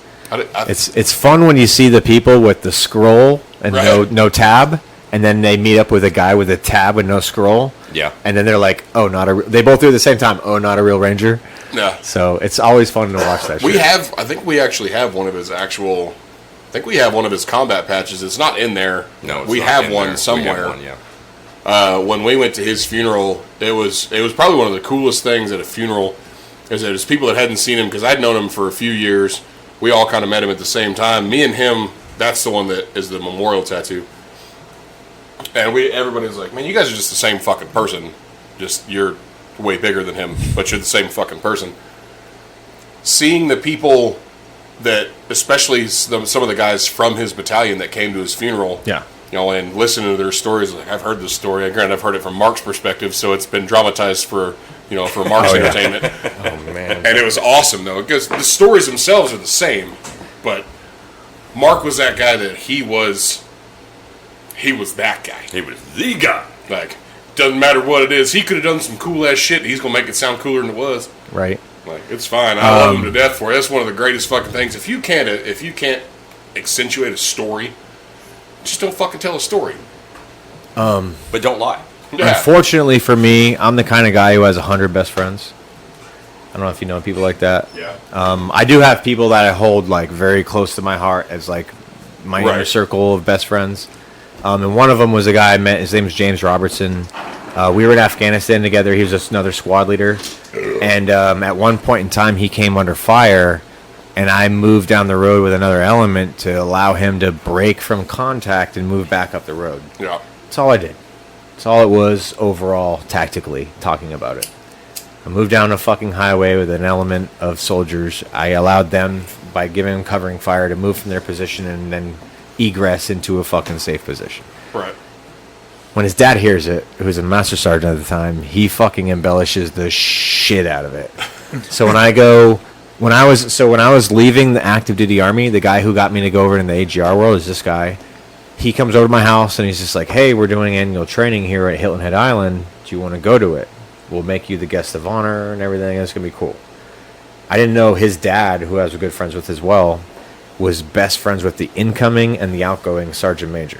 It's fun when you see the people with the scroll and Right. no tab, and then they meet up with a guy with a tab with no scroll. Yeah. And then they're like, "Oh, they both do it at the same time. Oh, not a real ranger." Yeah. So it's always fun to watch that. We shit. have, I think we actually have one of his actual, I think we have one of his combat patches. It's not in there. No, it's we not have in one there. somewhere. We have one, yeah. When we went to his funeral, it was probably one of the coolest things at a funeral. Is that there's people that hadn't seen him because I'd known him for a few years. We all kind of met him at the same time. Me and him, that's the one that is the memorial tattoo. And everybody was like, "Man, you guys are just the same fucking person. Just you're way bigger than him, but you're the same fucking person." Seeing the people that, especially some of the guys from his battalion that came to his funeral, Yeah. and listening to their stories, like I've heard this story. Granted, I've heard it from Mark's perspective, so it's been dramatized for Mark's entertainment. Oh, man. And it was awesome though, because the stories themselves are the same, but Mark was that guy that he was that guy. He was the guy. Like, doesn't matter what it is, he could have done some cool ass shit. He's gonna make it sound cooler than it was. Right. Like, it's fine. I love him to death for it. That's one of the greatest fucking things. If you can't accentuate a story, just don't fucking tell a story. But don't lie. Yeah. Unfortunately for me, I'm the kind of guy who has 100 best friends. I don't know if you know people like that. Yeah. I do have people that I hold like very close to my heart as like my inner Right. circle of best friends. And one of them was a guy I met. His name is James Robertson. We were in Afghanistan together. He was just another squad leader. And at one point in time, he came under fire, and I moved down the road with another element to allow him to break from contact and move back up the road. Yeah. That's all I did. That's all it was overall, tactically, talking about it. I moved down a fucking highway with an element of soldiers. I allowed them, by giving them covering fire, to move from their position and then egress into a fucking safe position. Right. When his dad hears it, who was a master sergeant at the time, he fucking embellishes the shit out of it. So when I was leaving the active duty army, the guy who got me to go over in the AGR world is this guy. He comes over to my house and he's just like, "Hey, we're doing annual training here at Hilton Head Island. Do you want to go to it? We'll make you the guest of honor and everything. It's gonna be cool." I didn't know his dad, who I was good friends with as well, was best friends with the incoming and the outgoing sergeant major.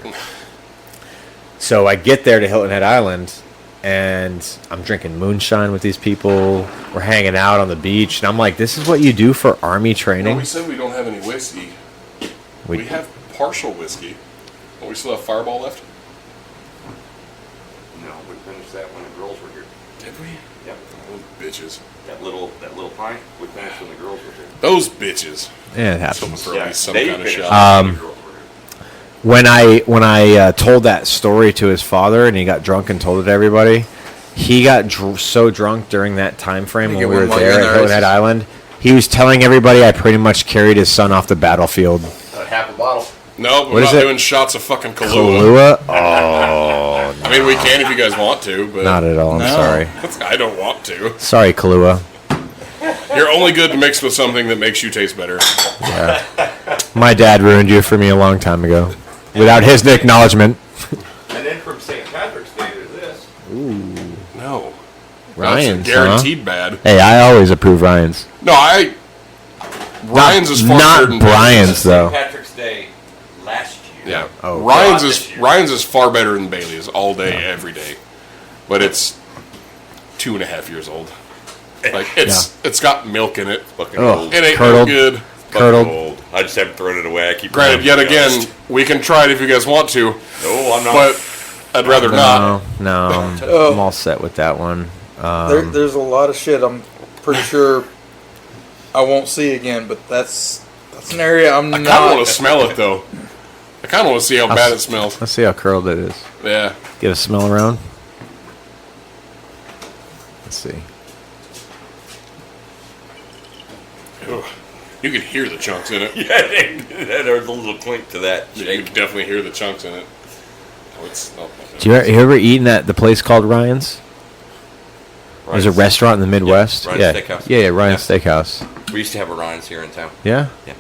So I get there to Hilton Head Island, and I'm drinking moonshine with these people. We're hanging out on the beach, and I'm like, "This is what you do for army No, training?" we said we don't have any whiskey. We have partial whiskey. But we still have Fireball left. No, we finished that when the girls were here. Did we? Yep. Those bitches. That little pint, we finished when the girls were here. Those bitches. Yeah, it Hoping happens. for at least some they kind of finished shot. when the girls were here. When I told that story to his father, and he got drunk and told it to everybody, he got so drunk during that time frame You when get we were one while you're there in at the Hilton Head races. Island. He was telling everybody I pretty much carried his son off the battlefield. Half a bottle. No, we're What is not it? doing shots of fucking Kahlua. Kahlua? Oh, I mean, we can if you guys want to, but not at all. I'm No. sorry. I don't want to. Sorry, Kahlua. You're only good to mix with something that makes you taste better. My dad ruined you for me a long time ago, without his acknowledgement. And then from St. Patrick's Day to this. No. Ryan's, That's guaranteed bad. Hey, I always approve Ryan's. No, Ryan's is far not better than Brian's. St. though. Patrick's Day last year. Yeah. Oh. Ryan's God, is this year. Ryan's is far better than Bailey's all day, every day. But it's 2.5 years old. Like it's got milk in it. Fucking Oh. old. It ain't Curdled. no good. Fucking Curdled. old. I just haven't thrown it away. I keep Granted, yet remembering again, it. we can try it if you guys want to, No, I'm not. but I'd rather not. No, Oh. I'm all set with that one. There's a lot of shit I'm pretty sure I won't see again, but that's an area I'm I kind of want not. to smell it though. I kind of want to see how bad it smells. Let's see how curled it is. Yeah. Get a smell around. Let's see. Ugh. You could hear the chunks in it. Yeah, there's a little clink to that. You could definitely hear the chunks in it. Oh, it's. Oh, Do you ever eaten at the place called Ryan's? There's a restaurant in the Midwest. Ryan's yeah, Steakhouse. yeah, Ryan's Steakhouse. We used to have a Ryan's here in town. Yeah. Yeah.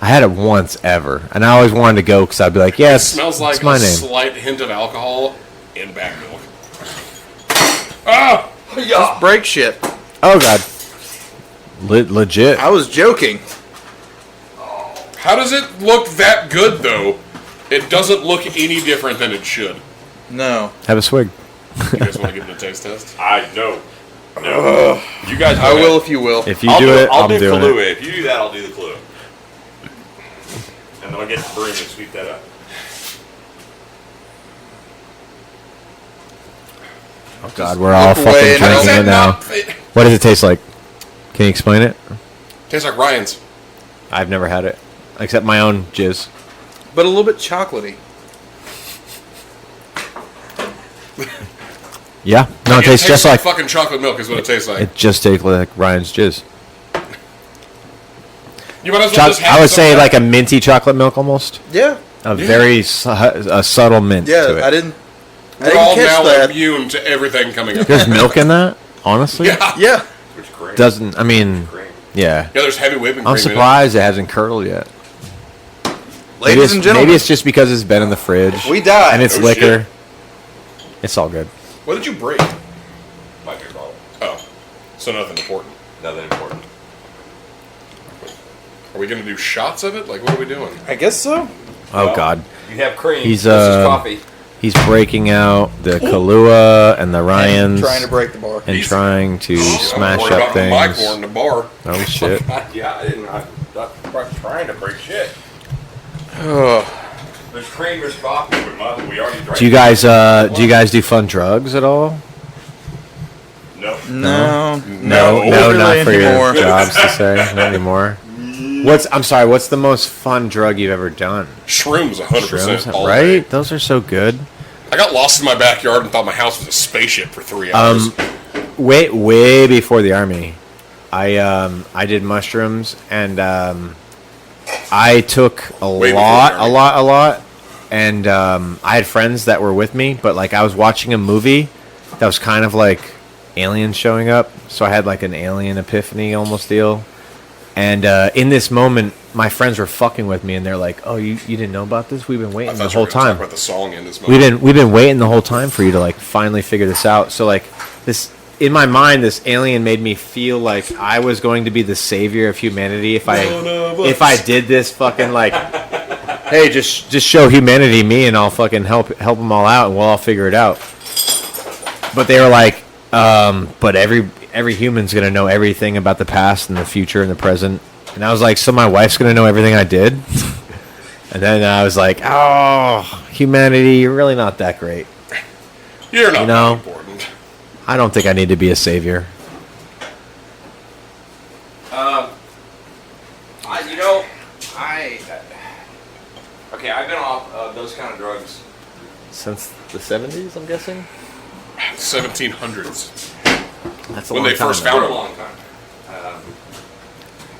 I had it once ever, and I always wanted to go because I'd be like, "Yeah, It smells like it's my a name." slight hint of alcohol in back milk. Ah! Yeah. Break shit. Oh God. Legit. I was joking. How does it look that good, though? It doesn't look any different than it should. No. Have a swig. You guys want to give it a taste test? I know. No. You guys I will if you will. If you do it, I'll I'm do doing Kahlua. it. If you do that, I'll do the Kahlua. And then I'll get the broom and sweep that up. Oh God, we're all look fucking away and drinking don't- it now. What does it taste like? Can you explain it? Tastes like Ryan's. I've never had it, except my own jizz. But a little bit chocolatey. Yeah, no, it tastes just like fucking chocolate milk is what it tastes like. it. Just tastes like Ryan's jizz. You might as well just have I would some say of that. like a minty chocolate milk almost. Yeah. A very a subtle mint to Yeah, it. I didn't We're all catch now that. immune to everything coming up. There's milk in that, honestly. Yeah. Yeah. Which cream? Doesn't, I mean, Cream. yeah. Yeah, there's heavy whipping cream I'm in it. surprised it hasn't curdled yet. Ladies and gentlemen, maybe it's just because it's been in the fridge. we died. and it's Oh, liquor. shit. It's all good. What did you break? My beer bottle. Oh, so nothing important. Nothing important. Are we going to do shots of it? Like, what are we doing? I guess so. Oh Well, God, You have cream. He's, this is coffee. he's breaking out the Kahlua and the Ryan's Trying to break the bar. and trying to smash Worry up about the mic more in things. the bar. Oh shit! Yeah, I'm not trying to break shit. Oh, There's cream, there's coffee, but we already drank. Do you guys do fun drugs at all? No. no. No, really not for anymore. your jobs to say, not anymore. What's the most fun drug you've ever done? Shrooms, 100% Shrooms, all right? day. Those are so good. I got lost in my backyard and thought my house was a spaceship for 3 hours. Way before the army, I did mushrooms and I took a Way before the army. lot, and I had friends that were with me, but like I was watching a movie that was kind of like aliens showing up, so I had like an alien epiphany almost deal. And in this moment, my friends were fucking with me, and they're like, "Oh, you didn't know about this? We've been I waiting the thought you whole were going to talk time. about the song in this moment. We've been waiting the whole time for you to like finally figure this out." So like this in my mind, this alien made me feel like I was going to be the savior of humanity if I did this fucking like, hey, just show humanity me, and I'll fucking help them all out, and we'll all figure it out. But they were like, but every human's gonna know everything about the past and the future and the present. And I was like, so my wife's gonna know everything I did? And then I was like, oh, humanity, you're really not that great. You're not You know, that important. I don't think I need to be a savior. Okay, I've been off those kind of drugs. Since the 70s, I'm guessing? 1700s. That's a When long they time first ago. found For a them. long time.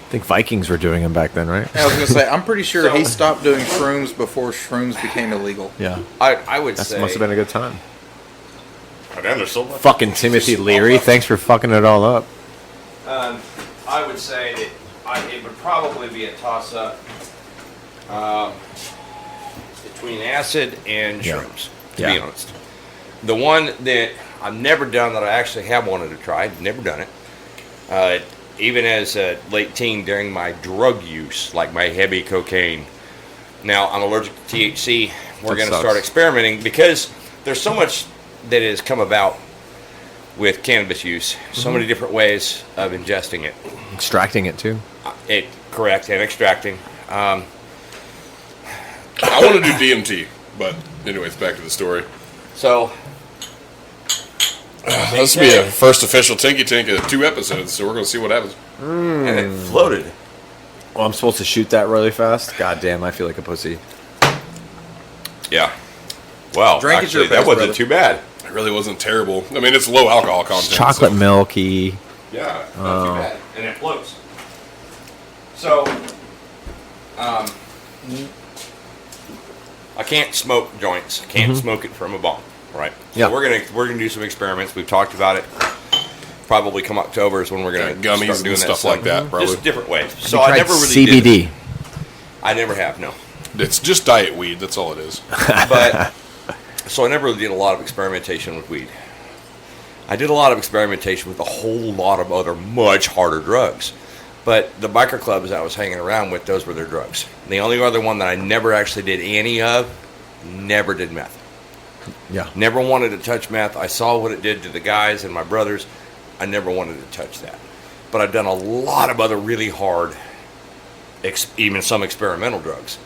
I think Vikings were doing them back then, right? I was gonna say, I'm pretty sure So- he stopped doing shrooms before shrooms became illegal. Yeah. I would That say must have been a good time. Oh, damn, there's so much. Fucking Timothy Leary, thanks for fucking it all up. I would say that it would probably be a toss-up between acid and Yeah. shrooms, to Yeah. be honest. The one that I've never done that I actually have wanted to try, never done it, even as a late teen during my drug use, like my heavy cocaine. Now, I'm allergic to THC. We're That going to sucks. start experimenting because there's so much that has come about with cannabis use, so many different ways of ingesting it. Extracting it too. Correct, and extracting. I want to do DMT, but anyways, back to the story. So, This will be a first official Tinky Tink of 2 episodes, so we're going to see what happens. and it floated. Oh, I'm supposed to shoot that really fast? God damn, I feel like a pussy. Yeah. Well, Drink at your actually, that pace, wasn't brother. too bad. It really wasn't terrible. I mean, it's low alcohol content. It's chocolate so- milky. Yeah, not too bad. And it floats. So, I can't smoke joints. I can't smoke it from a bong, right? Yeah. So we're gonna do some experiments. We've talked about it. Probably come October is when we're gonna Gummies start doing and that stuff like that, probably. Just different ways. So You I tried never really did CBD. it. I never have, no. It's just diet weed, that's all it is. But so I never really did a lot of experimentation with weed. I did a lot of experimentation with a whole lot of other much harder drugs. But the biker clubs I was hanging around with, those were their drugs. The only other one that I never actually did any of, never did meth. Yeah. Never wanted to touch meth. I saw what it did to the guys and my brothers. I never wanted to touch that. But I've done a lot of other really hard, even some experimental drugs.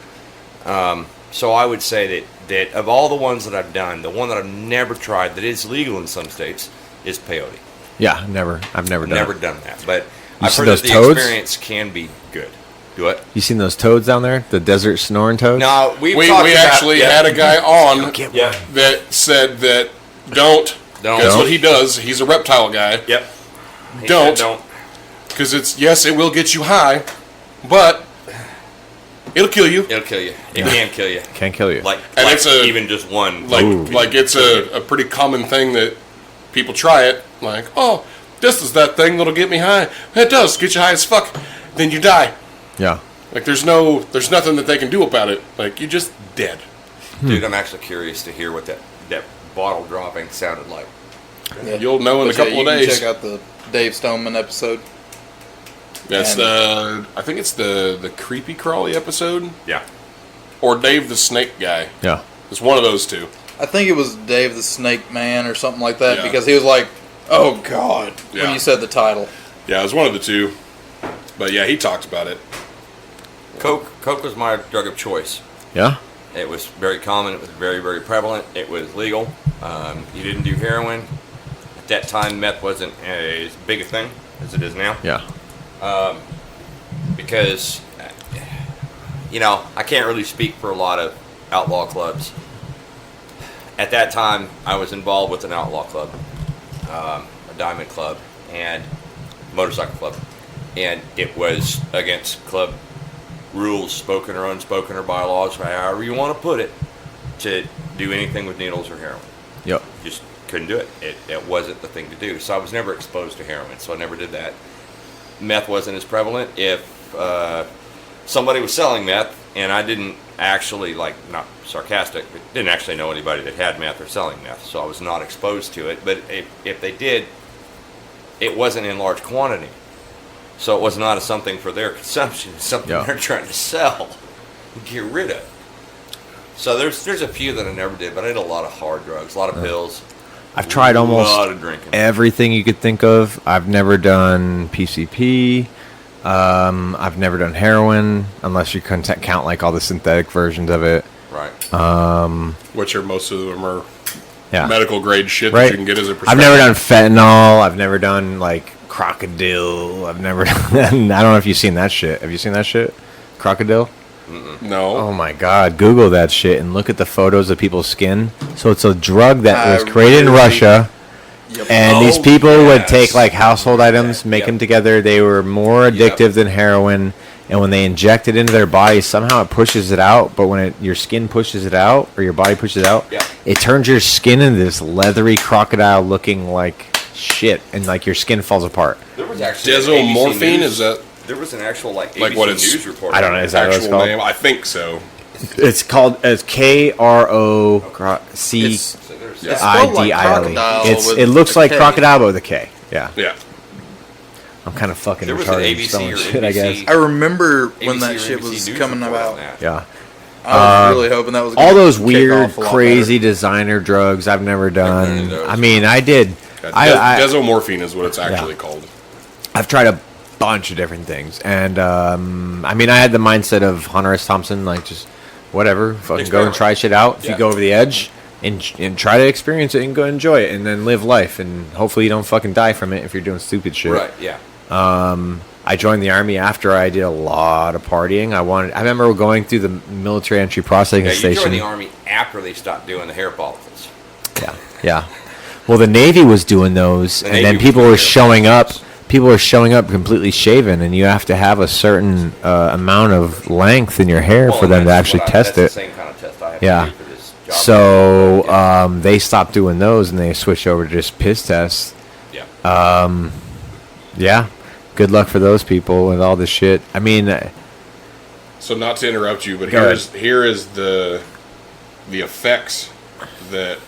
So I would say that of all the ones that I've done, the one that I've never tried that is legal in some states is peyote. Yeah, never. I've never done Never it. done that. But You I've see heard those that the toads? experience can be good. Do it? You seen those toads down there? The desert snoring toads? No, we We talked about, actually yeah. had a guy on Get Yeah. one. that said that don't. Don't. That's what he does. He's a reptile guy. Yep. He Don't. said don't. Because it's, yes, it will get you high, but it'll kill you. It'll kill you. It can kill you. Can't kill you. Like, And like it's a- even just one. Like it's a pretty common thing that people try it. Like, oh, this is that thing that'll get me high. It does get you high as fuck. Then you die. Yeah. Like there's nothing that they can do about it. Like you're just dead. Dude, I'm actually curious to hear what that bottle dropping sounded like. Yeah. You'll know in a But yeah, couple you of can days. check out the Dave Stoneman episode. That's And- I think it's the creepy crawly episode Yeah. or Dave the Snake guy. Yeah. It's one of those two. I think it was Dave the Snake Man or something like that Yeah. because he was like, "Oh God," Yeah. when you said the title. Yeah, it was one of the two. But yeah, he talked about it. Coke was my drug of choice. Yeah? It was very common. It was very, very prevalent. It was legal. You didn't do heroin. At that time, meth wasn't as big a thing as it is now. Yeah. Because, I can't really speak for a lot of outlaw clubs. At that time, I was involved with an outlaw club, a diamond club, and motorcycle club. And it was against club rules, spoken or unspoken, or bylaws, however you want to put it, to do anything with needles or heroin. Yep. Just couldn't do it. It wasn't the thing to do. So I was never exposed to heroin, so I never did that. Meth wasn't as prevalent. If somebody was selling meth and I didn't actually, not sarcastic, but didn't actually know anybody that had meth or selling meth, so I was not exposed to it. But if they did, it wasn't in large quantity. So it was not something for their consumption. It's something Yeah. they're trying to sell and get rid of. So there's a few that I never did, but I did a lot of hard drugs, a lot of pills. I've tried a almost lot of drinking. everything you could think of. I've never done PCP. I've never done heroin, unless you count like all the synthetic versions of it. Right. Which are most of them are Yeah. medical grade shit Right. that you can get as a I've prescription. never done fentanyl. I've never done like crocodile. I've never done. I don't know if you've seen that shit. Have you seen that shit? Crocodile? No. Oh my god, Google that shit and look at the photos of people's skin. So it's a drug that I was created in really- Russia, Yep. and these Oh, people would yes. take like household items, make Yep. them together. They were more addictive than heroin, and when they inject it into their body, somehow it pushes it out. But when your skin pushes it out, or your body pushes it out, Yep. it turns your skin into this leathery crocodile looking like shit, and like your skin falls apart. There was actually an ABC Desomorphine, News- is that There was an actual ABC Like what it's- news report. I don't know. Is that what it's actual called? name? I think so. It's called as KRO C. It's So there's Yeah. It's spelled like IDILE. crocodile with It looks a like K. crocodile but with a K. Yeah. Yeah. I'm kind of fucking There was an retarded ABC spelling or shit, I guess. I remember when ABC that or shit NBC was news coming report on about. that. Yeah. I was really hoping that was All gonna those kick weird, off a lot crazy better. designer drugs I've never done any done. of those. I mean, I did. Desomorphine is what it's actually called. I've tried a bunch of different things, and I mean, I had the mindset of Hunter S. Thompson, like just whatever, fucking go and Experiment. try shit out. If Yeah. you go over the edge and try to experience it and go enjoy it, and then live life, and hopefully you don't fucking die from it if you're doing stupid shit. Right. Yeah. I joined the army after I did a lot of partying. I remember going through the military entry processing Yeah. You station. joined the army after they stopped doing the hair follicles. Yeah, yeah. Well, the Navy was doing those, and Navy then was people doing were hair showing up. follicles. People were showing up completely shaven, and you have to have a certain amount of length in your hair Well, for them to that's actually what test that's it. The same kind of test I have Yeah. to do for this job. So Yeah. they stopped doing those, and they switched over to just piss tests. Yeah. Yeah, good luck for those people and all this shit. I mean, So not to interrupt you, but Go here is the effects that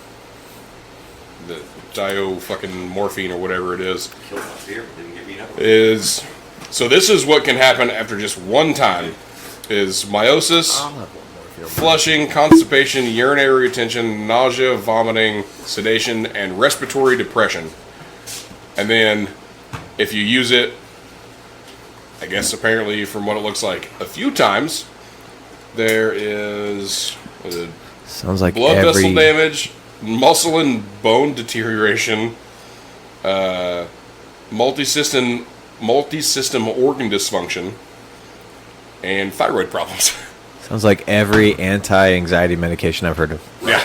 the dio fucking morphine or whatever it is Killed my beer, but didn't get beat up. is So this is what can happen after just one time: is meiosis, flushing, constipation, urinary retention, nausea, vomiting, sedation, and respiratory depression. And then, if you use it, I guess apparently from what it looks like, a few times, there is Sounds like blood every vessel damage, muscle and bone deterioration, multi-system organ dysfunction, and thyroid problems. sounds like every anti-anxiety medication I've heard of. Yeah.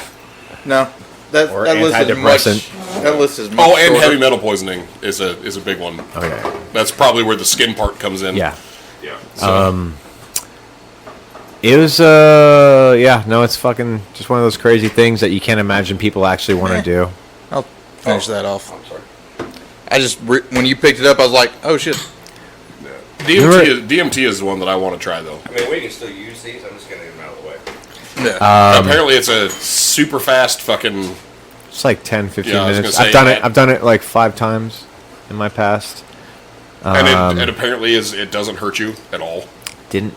No, that Or that list is antidepressant. much. That list is much Oh, and shorter. heavy metal poisoning is a big one. Okay. That's probably where the skin part comes in. Yeah. Yeah. So, It was, no, it's fucking just one of those crazy things that you can't imagine people actually want to do. I'll finish that off. I'm sorry. I just when you picked it up, I was like, oh shit. DMT is the one that I want to try though. I mean, we can still use these. I'm just going to get them out of the way. Yeah. Apparently, it's a super fast fucking. It's like 10, 15 Yeah, I was minutes. gonna say, I've done it. that- I've done it like 5 times in my past. And it apparently it doesn't hurt you at all. Didn't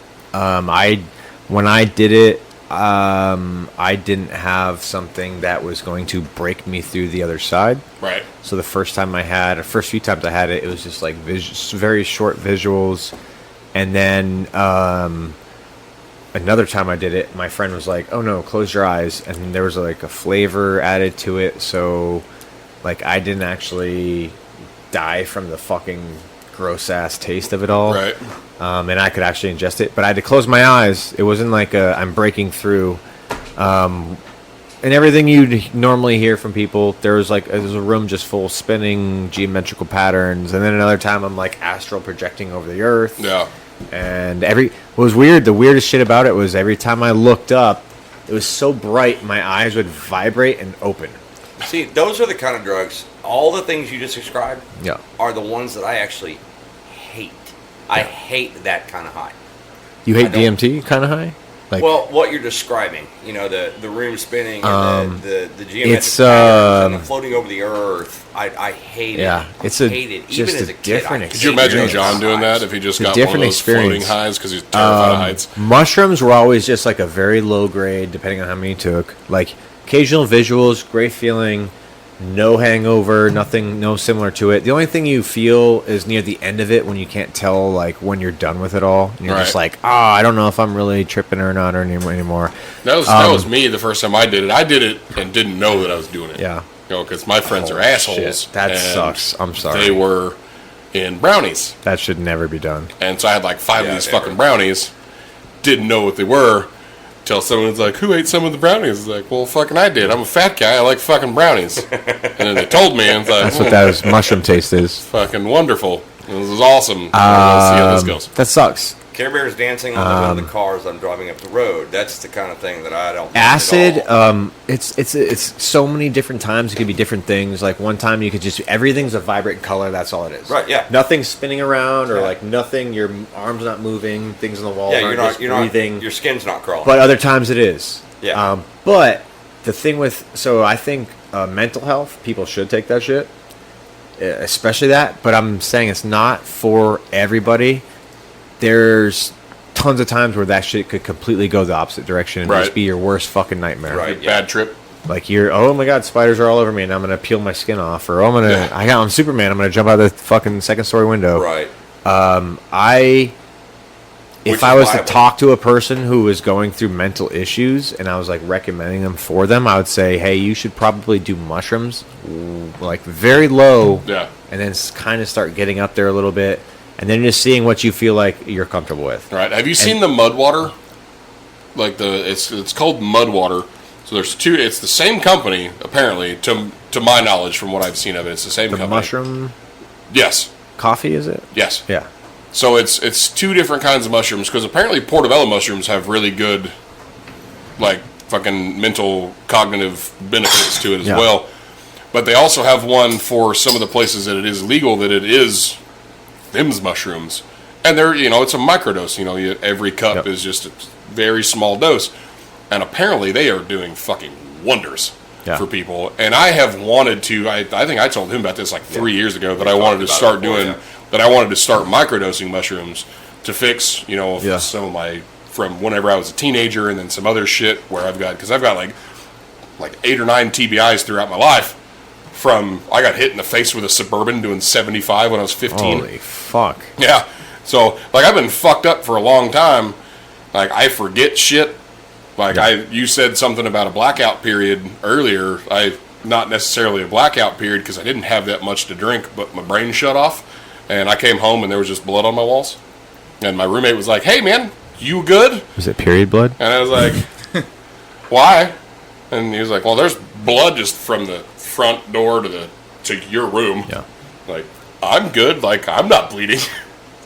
when I did it, I didn't have something that was going to break me through the other side. Right. So the first few times I had it, it was just like very short visuals, and then another time I did it, my friend was like, "Oh no, close your eyes," and there was like a flavor added to it, so like I didn't actually die from the fucking gross ass taste of it all. Right. And I could actually ingest it, but I had to close my eyes. It wasn't like I'm breaking through. And everything you'd normally hear from people, there's a room just full spinning geometrical patterns, and then another time I'm like astral projecting over the earth. Yeah. And what was weird, the weirdest shit about it was every time I looked up, it was so bright, my eyes would vibrate and open. See, those are the kind of drugs, all the things you just described Yeah. are the ones that I actually hate. I hate that kind of high. You hate I don't- DMT kind of high? Like, Well, what you're describing, the room spinning and the geometric it's, patterns and the floating over the earth, I hate yeah, it. it's a hate it. just Even as a a kid, different I Could you experience. imagine hated John doing highs. that if he just It's a got one of different those floating experience. highs because he's terrified of heights? Mushrooms were always just like a very low grade, depending on how many you took. Like occasional visuals, great feeling, no hangover, nothing, no similar to it. The only thing you feel is near the end of it when you can't tell like when you're done with it all. And you're just Right. like, I don't know if I'm really tripping or not or anymore. That was me the first time I did it. I did it and didn't know that I was doing it. Yeah. Because my friends are assholes. Shit, that and sucks. I'm sorry. They were in brownies. That should never be done. And so I had like 5 Yeah, of these never. fucking brownies. Didn't know what they were. Till someone's like, who ate some of the brownies? It's like, well, fucking I did. I'm a fat guy. I like fucking brownies. And then they told me, and it's like, That's what that mushroom taste is. fucking wonderful. This is awesome. Let's see how this goes. That sucks. Care Bears dancing on the hood of the cars I'm driving up the road. That's the kind of thing that I don't like Acid, at all. it's so many different times. It could be different things. Like one time you could just everything's a vibrant color. That's all it is. Right, yeah. Nothing's spinning around or Yeah. like nothing. Your arm's not moving. Things on the wall Yeah, aren't you're just not breathing. your skin's not crawling. But other times it is. Yeah. But the thing I think mental health, people should take that shit, especially that. But I'm saying it's not for everybody. There's tons of times where that shit could completely go the opposite direction and Right. just be your worst fucking nightmare. Right. Yeah. Bad trip. Like oh my god, spiders are all over me and I'm gonna peel my skin off, or Yeah. I'm Superman, I'm gonna jump out of the fucking second story window. right. If Which I is was to viable. talk to a person who was going through mental issues and I was like recommending them for them, I would say, hey, you should probably do mushrooms, like very low, Yeah. and then kind of start getting up there a little bit, and then just seeing what you feel like you're comfortable with. All right. Have you seen the mud water? Like it's called mud water. So there's two. It's the same company apparently. To my knowledge, from what I've seen of it, it's the same The company. mushroom Yes. coffee, is it? Yes. Yeah. So it's two different kinds of mushrooms because apparently portobello mushrooms have really good, like fucking mental cognitive benefits to it as Yeah. well. But they also have one for some of the places that it is legal that it is them's mushrooms, and they're it's a microdose. Every cup Yep. is just a very small dose, and apparently they are doing fucking wonders. Yeah. for people. And I have wanted to. I think I told him about this like 3 years ago that I wanted to talked start about it before, doing. That I wanted to start microdosing mushrooms to fix, Yeah. some of my from whenever I was a teenager, and then some other shit where I've got like 8 or 9 TBIs throughout my life. From I got hit in the face with a Suburban doing 75 when I was 15. Holy fuck. Yeah. So, like, I've been fucked up for a long time. Like, I forget shit. Like, you said something about a blackout period earlier. Not necessarily a blackout period because I didn't have that much to drink, but my brain shut off. And I came home and there was just blood on my walls. And my roommate was like, "Hey, man, you good?" Was it period blood? And I was like, "Why?" And he was like, "Well, there's blood just from the front door to your room." Yeah. Like, I'm good. Like, I'm not bleeding.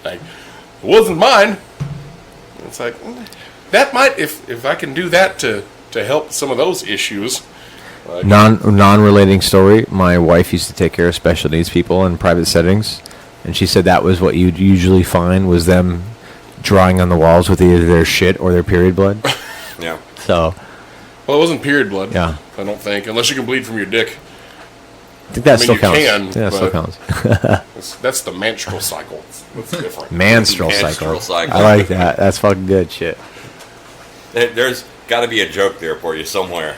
Like, it wasn't mine. It's like, that might, if I can do that to help some of those issues. Like, Non-relating story. My wife used to take care of special needs people in private settings, and she said that was what you'd usually find was them drawing on the walls with either their shit or their period blood. Yeah. So, well, it wasn't period blood. Yeah. I don't think, unless you can bleed from your dick. I think that still you counts. can, Yeah, that still but- counts. That's the menstrual cycle. It's different. Menstrual Menstrual cycle. cycle. I like that. That's fucking good shit. There's got to be a joke there for you somewhere.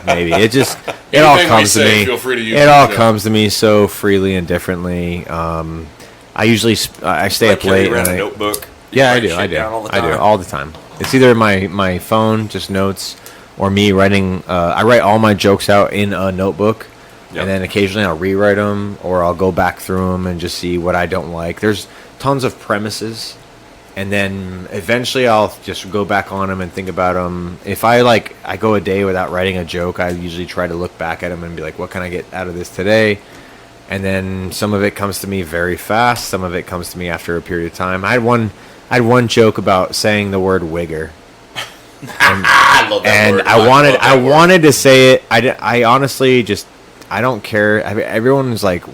Maybe it just it all Anything we comes to say, me. feel free to use It it, all yeah. comes to me so freely and differently. I usually I stay Like up carry late. around and a I- notebook. Yeah, I Write do. shit I do. down all the I do time. all the time. It's either my phone, just notes, or me writing. I write all my jokes out in a notebook, Yep. and then occasionally I'll rewrite them, or I'll go back through them and just see what I don't like. There's tons of premises, and then eventually I'll just go back on them and think about them. If I go a day without writing a joke, I usually try to look back at them and be like, what can I get out of this today? And then some of it comes to me very fast. Some of it comes to me after a period of time. I had one joke about saying the word wigger, I love that and word. I love that word. wanted to say it. I honestly just I don't care. I mean, everyone's like,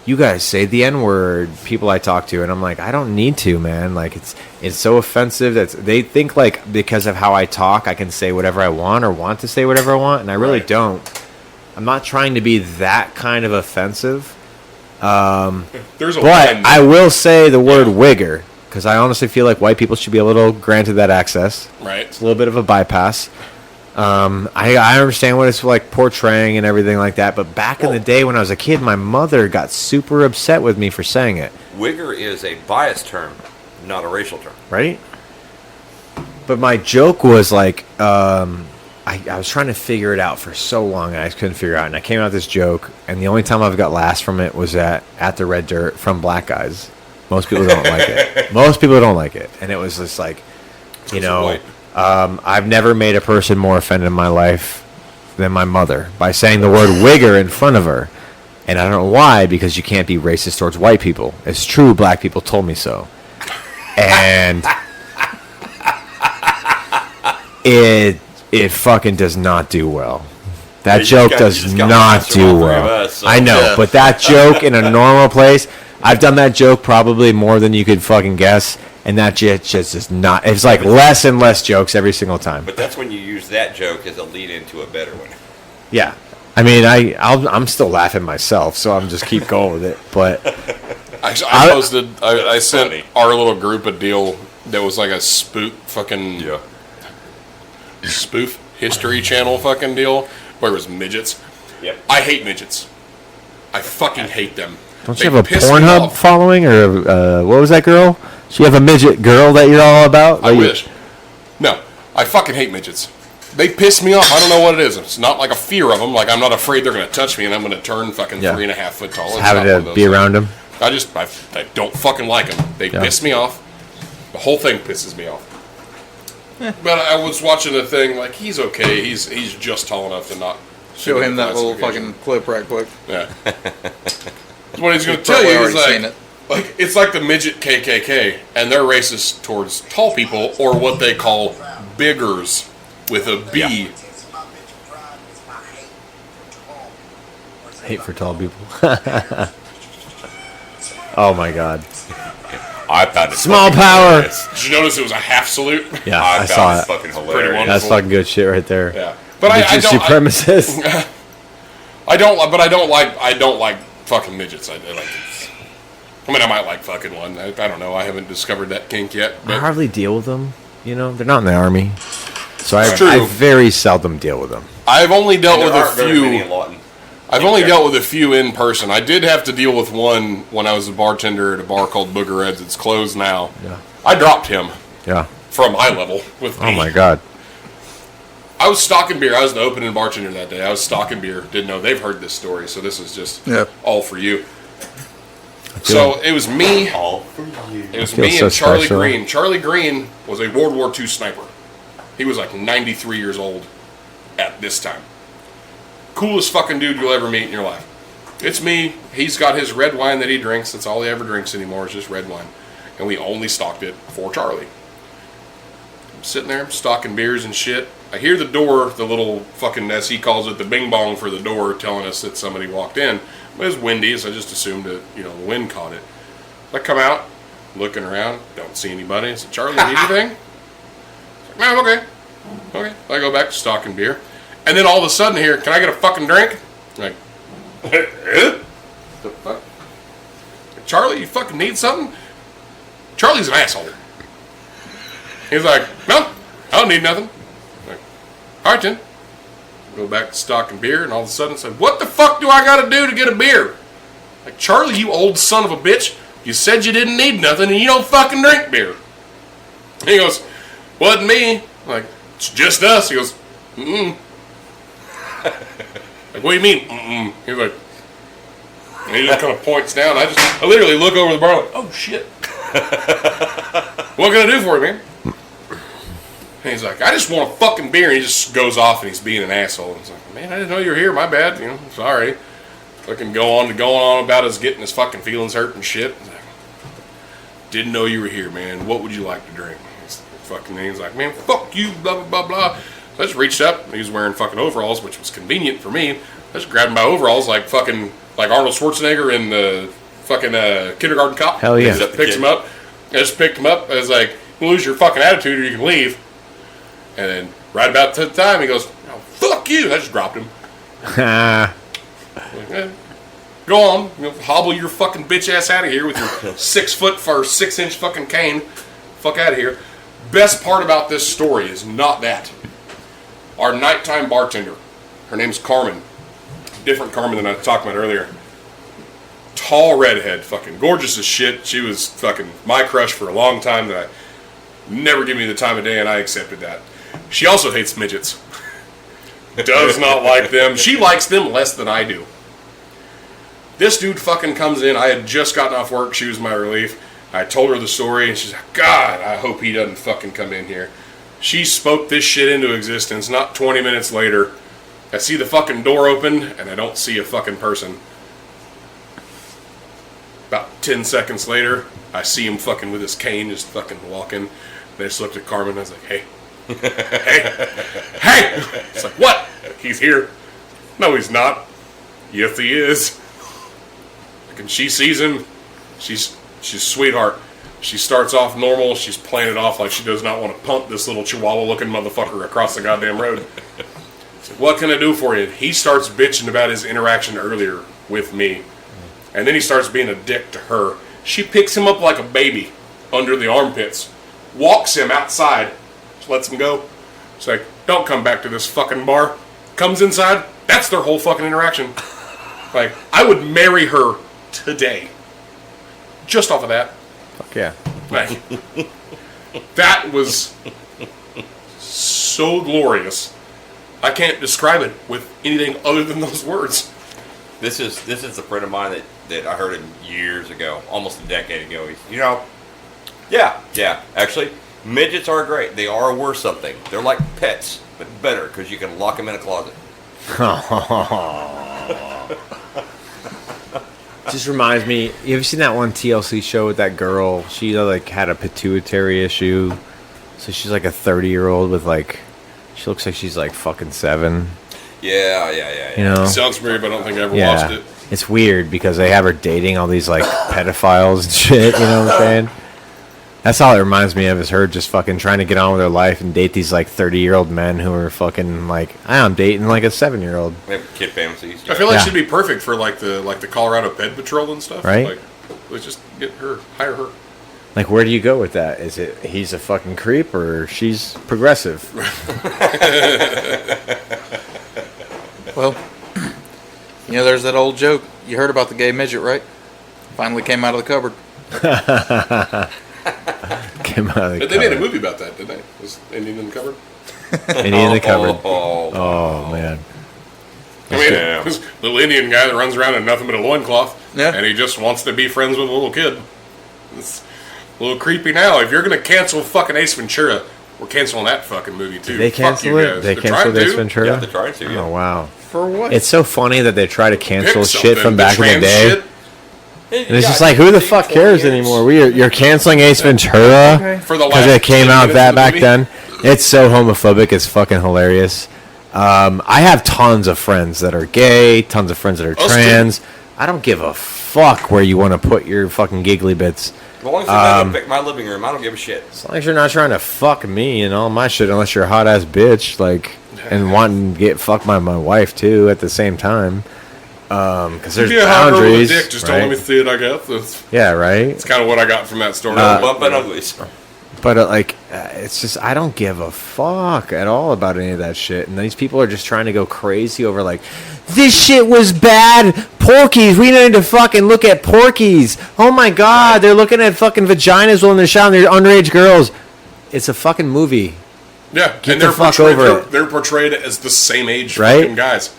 you guys say the N word. People I talk to, and I'm like, I don't need to, man. Like it's so offensive that they think like because of how I talk, I can say whatever I want or want to say whatever I want, and I really Right. don't. I'm not trying to be that kind of offensive. There's a But line. I will say the word wigger because I honestly feel like white people should be a little granted that access. Right. It's a little bit of a bypass. I understand what it's like portraying and everything like that, but back in the day when I was a kid, my mother got super upset with me for saying it. Wigger is a bias term, not a racial term. Right? But my joke was like, I was trying to figure it out for so long, and I just couldn't figure it out. And I came out with this joke, and the only time I've got laughs from it was at the Red Dirt from Black Guys. Most people don't like it. Most people don't like it. And it was just like, you know, white. I've never made a person more offended in my life than my mother by saying the word wigger in front of her. And I don't know why, because you can't be racist towards white people. It's true, black people told me so. And it fucking does not do well. That joke does not do well. I know, Yeah. but that joke in a normal place, I've done that joke probably more than you could fucking guess, and that just is not. It's like less and less jokes every single time. But that's when you use that joke as a lead into a better one. Yeah, I mean, I'm still laughing myself, so I'm just keep going with it. But I sent funny. our little group a deal that was like a spoof History Channel fucking deal where it was midgets. Yep. I hate midgets. I fucking hate them. don't They you have a piss me Pornhub off. following, or what was that girl? So you have a midget girl that you're all about? I That you- wish. No, I fucking hate midgets. They piss me off. I don't know what it is. It's not like a fear of them. Like I'm not afraid they're going to touch me and I'm going to turn fucking Yeah. 3.5 foot tall. It's Having not one of to those be things. around him. I don't fucking like them. They Yeah. piss me off. The whole thing pisses me off. But I was watching the thing like he's okay. He's just tall enough to not Show him that little classification. fucking clip right quick. Yeah. That's what he's going to You've tell probably you. He's already seen it. like it's like the midget KKK, and they're racist towards tall people or what they call biggers with a B. Hate for tall people. Oh my god. I found it Small fucking power. hilarious. Did you notice it was a half salute? Yeah, I I saw found it it. fucking Pretty hilarious. wonderful. That's fucking good shit right there. Yeah. But I Midget don't. supremacist. I don't. But I don't like fucking midgets. I mean, I might like fucking one. I don't know. I haven't discovered that kink yet. I But hardly deal with them. You know, they're not in the army, so It's true. I very seldom deal with them. I've only dealt There with a aren't very many few. in Lawton. I've only dealt with a few in person. I did have to deal with one when I was a bartender at a bar called Booger Ed's. It's closed now. Yeah. I dropped him Yeah. from eye level with me. Oh my god. I was stocking beer. I was the opening bartender that day. I was stocking beer. Didn't know they've heard this story, so this is just all for you. So it was me. All for you. It was Feels me so and Charlie special. Green. Charlie Green was a World War II sniper. He was like 93 years old at this time. Coolest fucking dude you'll ever meet in your life. It's me. He's got his red wine that he drinks. That's all he ever drinks anymore is just red wine. And we only stocked it for Charlie. I'm sitting there stocking beers and shit. I hear the door, the little fucking, as he calls it, the bing bong for the door telling us that somebody walked in. It was windy, so I just assumed that, the wind caught it. I come out, looking around, don't see anybody. I said, Charlie, need anything? He's like, no, I'm okay. Okay. I go back to stocking beer. And then all of a sudden here, can I get a fucking drink? I'm like, the fuck? Charlie, you fucking need something? Charlie's an asshole. He's like, no, I don't need nothing. I'm like, all right then. Go back to stocking beer, and all of a sudden said, what the fuck do I gotta do to get a beer? Like, Charlie, you old son of a bitch, you said you didn't need nothing, and you don't fucking drink beer. And he goes, wasn't me. I'm like, it's just us. He goes, mm-mm. Like, what do you mean, mm-mm? He's like, and he just kind of points down. I literally look over the bar like, oh shit. What can I do for you, man? And he's like, I just want a fucking beer. And he just goes off and he's being an asshole. And he's like, man, I didn't know you were here. My bad. Sorry. Fucking going on about us getting his fucking feelings hurt and shit. He's like, didn't know you were here, man. What would you like to drink? He's like, man, fuck you, blah, blah, blah, blah. So I just reached up. And he was wearing fucking overalls, which was convenient for me. I just grabbed my overalls like Arnold Schwarzenegger in the fucking Kindergarten Cop. Hell yeah. I just picked him up. I was like, you lose your fucking attitude or you can leave. And then right about the time, he goes, oh, fuck you. I just dropped him. Like, go on. Hobble your fucking bitch ass out of here with your 6 foot for 6 inch fucking cane. Fuck out of here. Best part about this story is not that. Our nighttime bartender, her name's Carmen. Different Carmen than I talked about earlier. Tall redhead, fucking gorgeous as shit. She was fucking my crush for a long time that I never give me the time of day, and I accepted that. She also hates midgets. Does not like them. She likes them less than I do. This dude fucking comes in. I had just gotten off work. She was my relief. I told her the story, and she's like, God, I hope he doesn't fucking come in here. She spoke this shit into existence. Not 20 minutes later, I see the fucking door open, and I don't see a fucking person. About 10 seconds later, I see him fucking with his cane just fucking walking. And I just looked at Carmen, and I was like, hey. Hey! It's like, what? He's here. No, he's not. Yes, he is. And she sees him. She's a sweetheart. She starts off normal. She's playing it off like she does not want to pump this little chihuahua-looking motherfucker across the goddamn road. It's like, what can I do for you? He starts bitching about his interaction earlier with me. And then he starts being a dick to her. She picks him up like a baby under the armpits. Walks him outside. Lets him go. It's like, don't come back to this fucking bar. Comes inside. That's their whole fucking interaction. Like, I would marry her today. Just off of that. Fuck yeah. Like, that was so glorious. I can't describe it with anything other than those words. This is a friend of mine that I heard him years ago, almost a decade ago. He's, yeah, actually, midgets are great. They are worth something. They're like pets, but better because you can lock them in a closet. Just reminds me, you ever seen that one TLC show with that girl? She had a pituitary issue. So she's like a 30-year-old with she looks like she's like fucking 7. Yeah. You know? Sounds familiar, but I don't think I ever watched it. It's weird because they have her dating all these pedophiles and shit, you know what I'm saying? That's all it reminds me of is her just fucking trying to get on with her life and date these like 30-year-old men who are fucking like, I'm dating like a 7-year-old. They have kid fantasies. I feel like Yeah. she'd be perfect for like the Colorado Ped Patrol and stuff. Right. Like, let's just hire her. Like, where do you go with that? Is it he's a fucking creep or she's progressive? Well, there's that old joke. You heard about the gay midget, right? Finally came out of the cupboard. Came out of the But they made a cupboard. movie about that, didn't they? Was Indian in the Cupboard? Indian in the cupboard. Oh, Man. I mean, Yeah. this little Indian guy that runs around in nothing but a loincloth, Yeah. and he just wants to be friends with a little kid. It's a little creepy now. If you're going to cancel fucking Ace Ventura, we're canceling that fucking movie too. They Fuck cancel you it? guys. They They're canceled trying Ace to. Ventura? Yeah, they're trying to, yeah. Oh, wow. For what? It's so funny that they try to cancel Pick shit from something. back in the trans day. shit And it's just like, who the fuck cares anymore? You're canceling Ace Ventura for the because last it came 10 out minutes that of the back movie. then. It's so homophobic. It's fucking hilarious. I have tons of friends that are gay, tons of friends that are Us too. trans. I don't give a fuck where you want to put your fucking giggly bits. As long as they're not gonna pick my living room, I don't give a shit. As long as you're not trying to fuck me and all my shit, unless you're a hot ass bitch, like, and wanting to get fucked by my wife too at the same time. Because there's Yeah, hot girl with a boundaries. dick. Just right? don't let me see it, I guess. That's Yeah, right. kind of what I got from that story. Bumping uglies. But it's just I don't give a fuck at all about any of that shit. And these people are just trying to go crazy over like, this shit was bad. Porkies, we need to fucking look at Porkies. Oh my god, they're looking at fucking vaginas while they're shouting. They're underage girls. It's a fucking movie, Yeah, Get and the they're fuck portrayed, over they're, it. they're portrayed as the same age Right? fucking guys.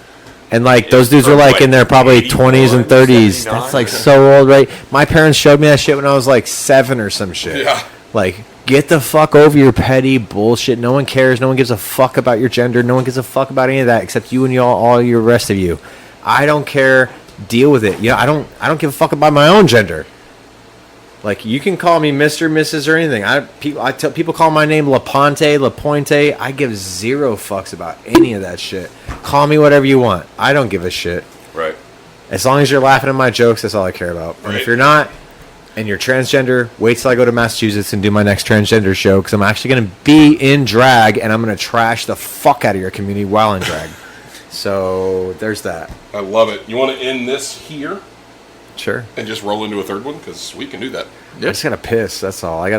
and like those dudes From, were like like, in their probably 81, 20s and 30s. 79, That's like yeah. so old, right? My parents showed me that shit when I was like 7 or some shit. Yeah. Like, get the fuck over your petty bullshit. No one cares. No one gives a fuck about your gender. No one gives a fuck about any of that except you and all your rest of you. I don't care. Deal with it. I don't give a fuck about my own gender. Like, you can call me Mr., Mrs., or anything. I tell people call my name LaPonte, LaPointe. I give zero fucks about any of that shit. Call me whatever you want. I don't give a shit. Right. As long as you're laughing at my jokes, that's all I care about. And Right. if you're not, and you're transgender, wait till I go to Massachusetts and do my next transgender show, because I'm actually going to be in drag, and I'm going to trash the fuck out of your community while in drag. So there's that. I love it. You want to end this here Sure. and just roll into a third one? Because we can do that. I just got to piss. That's all. I got.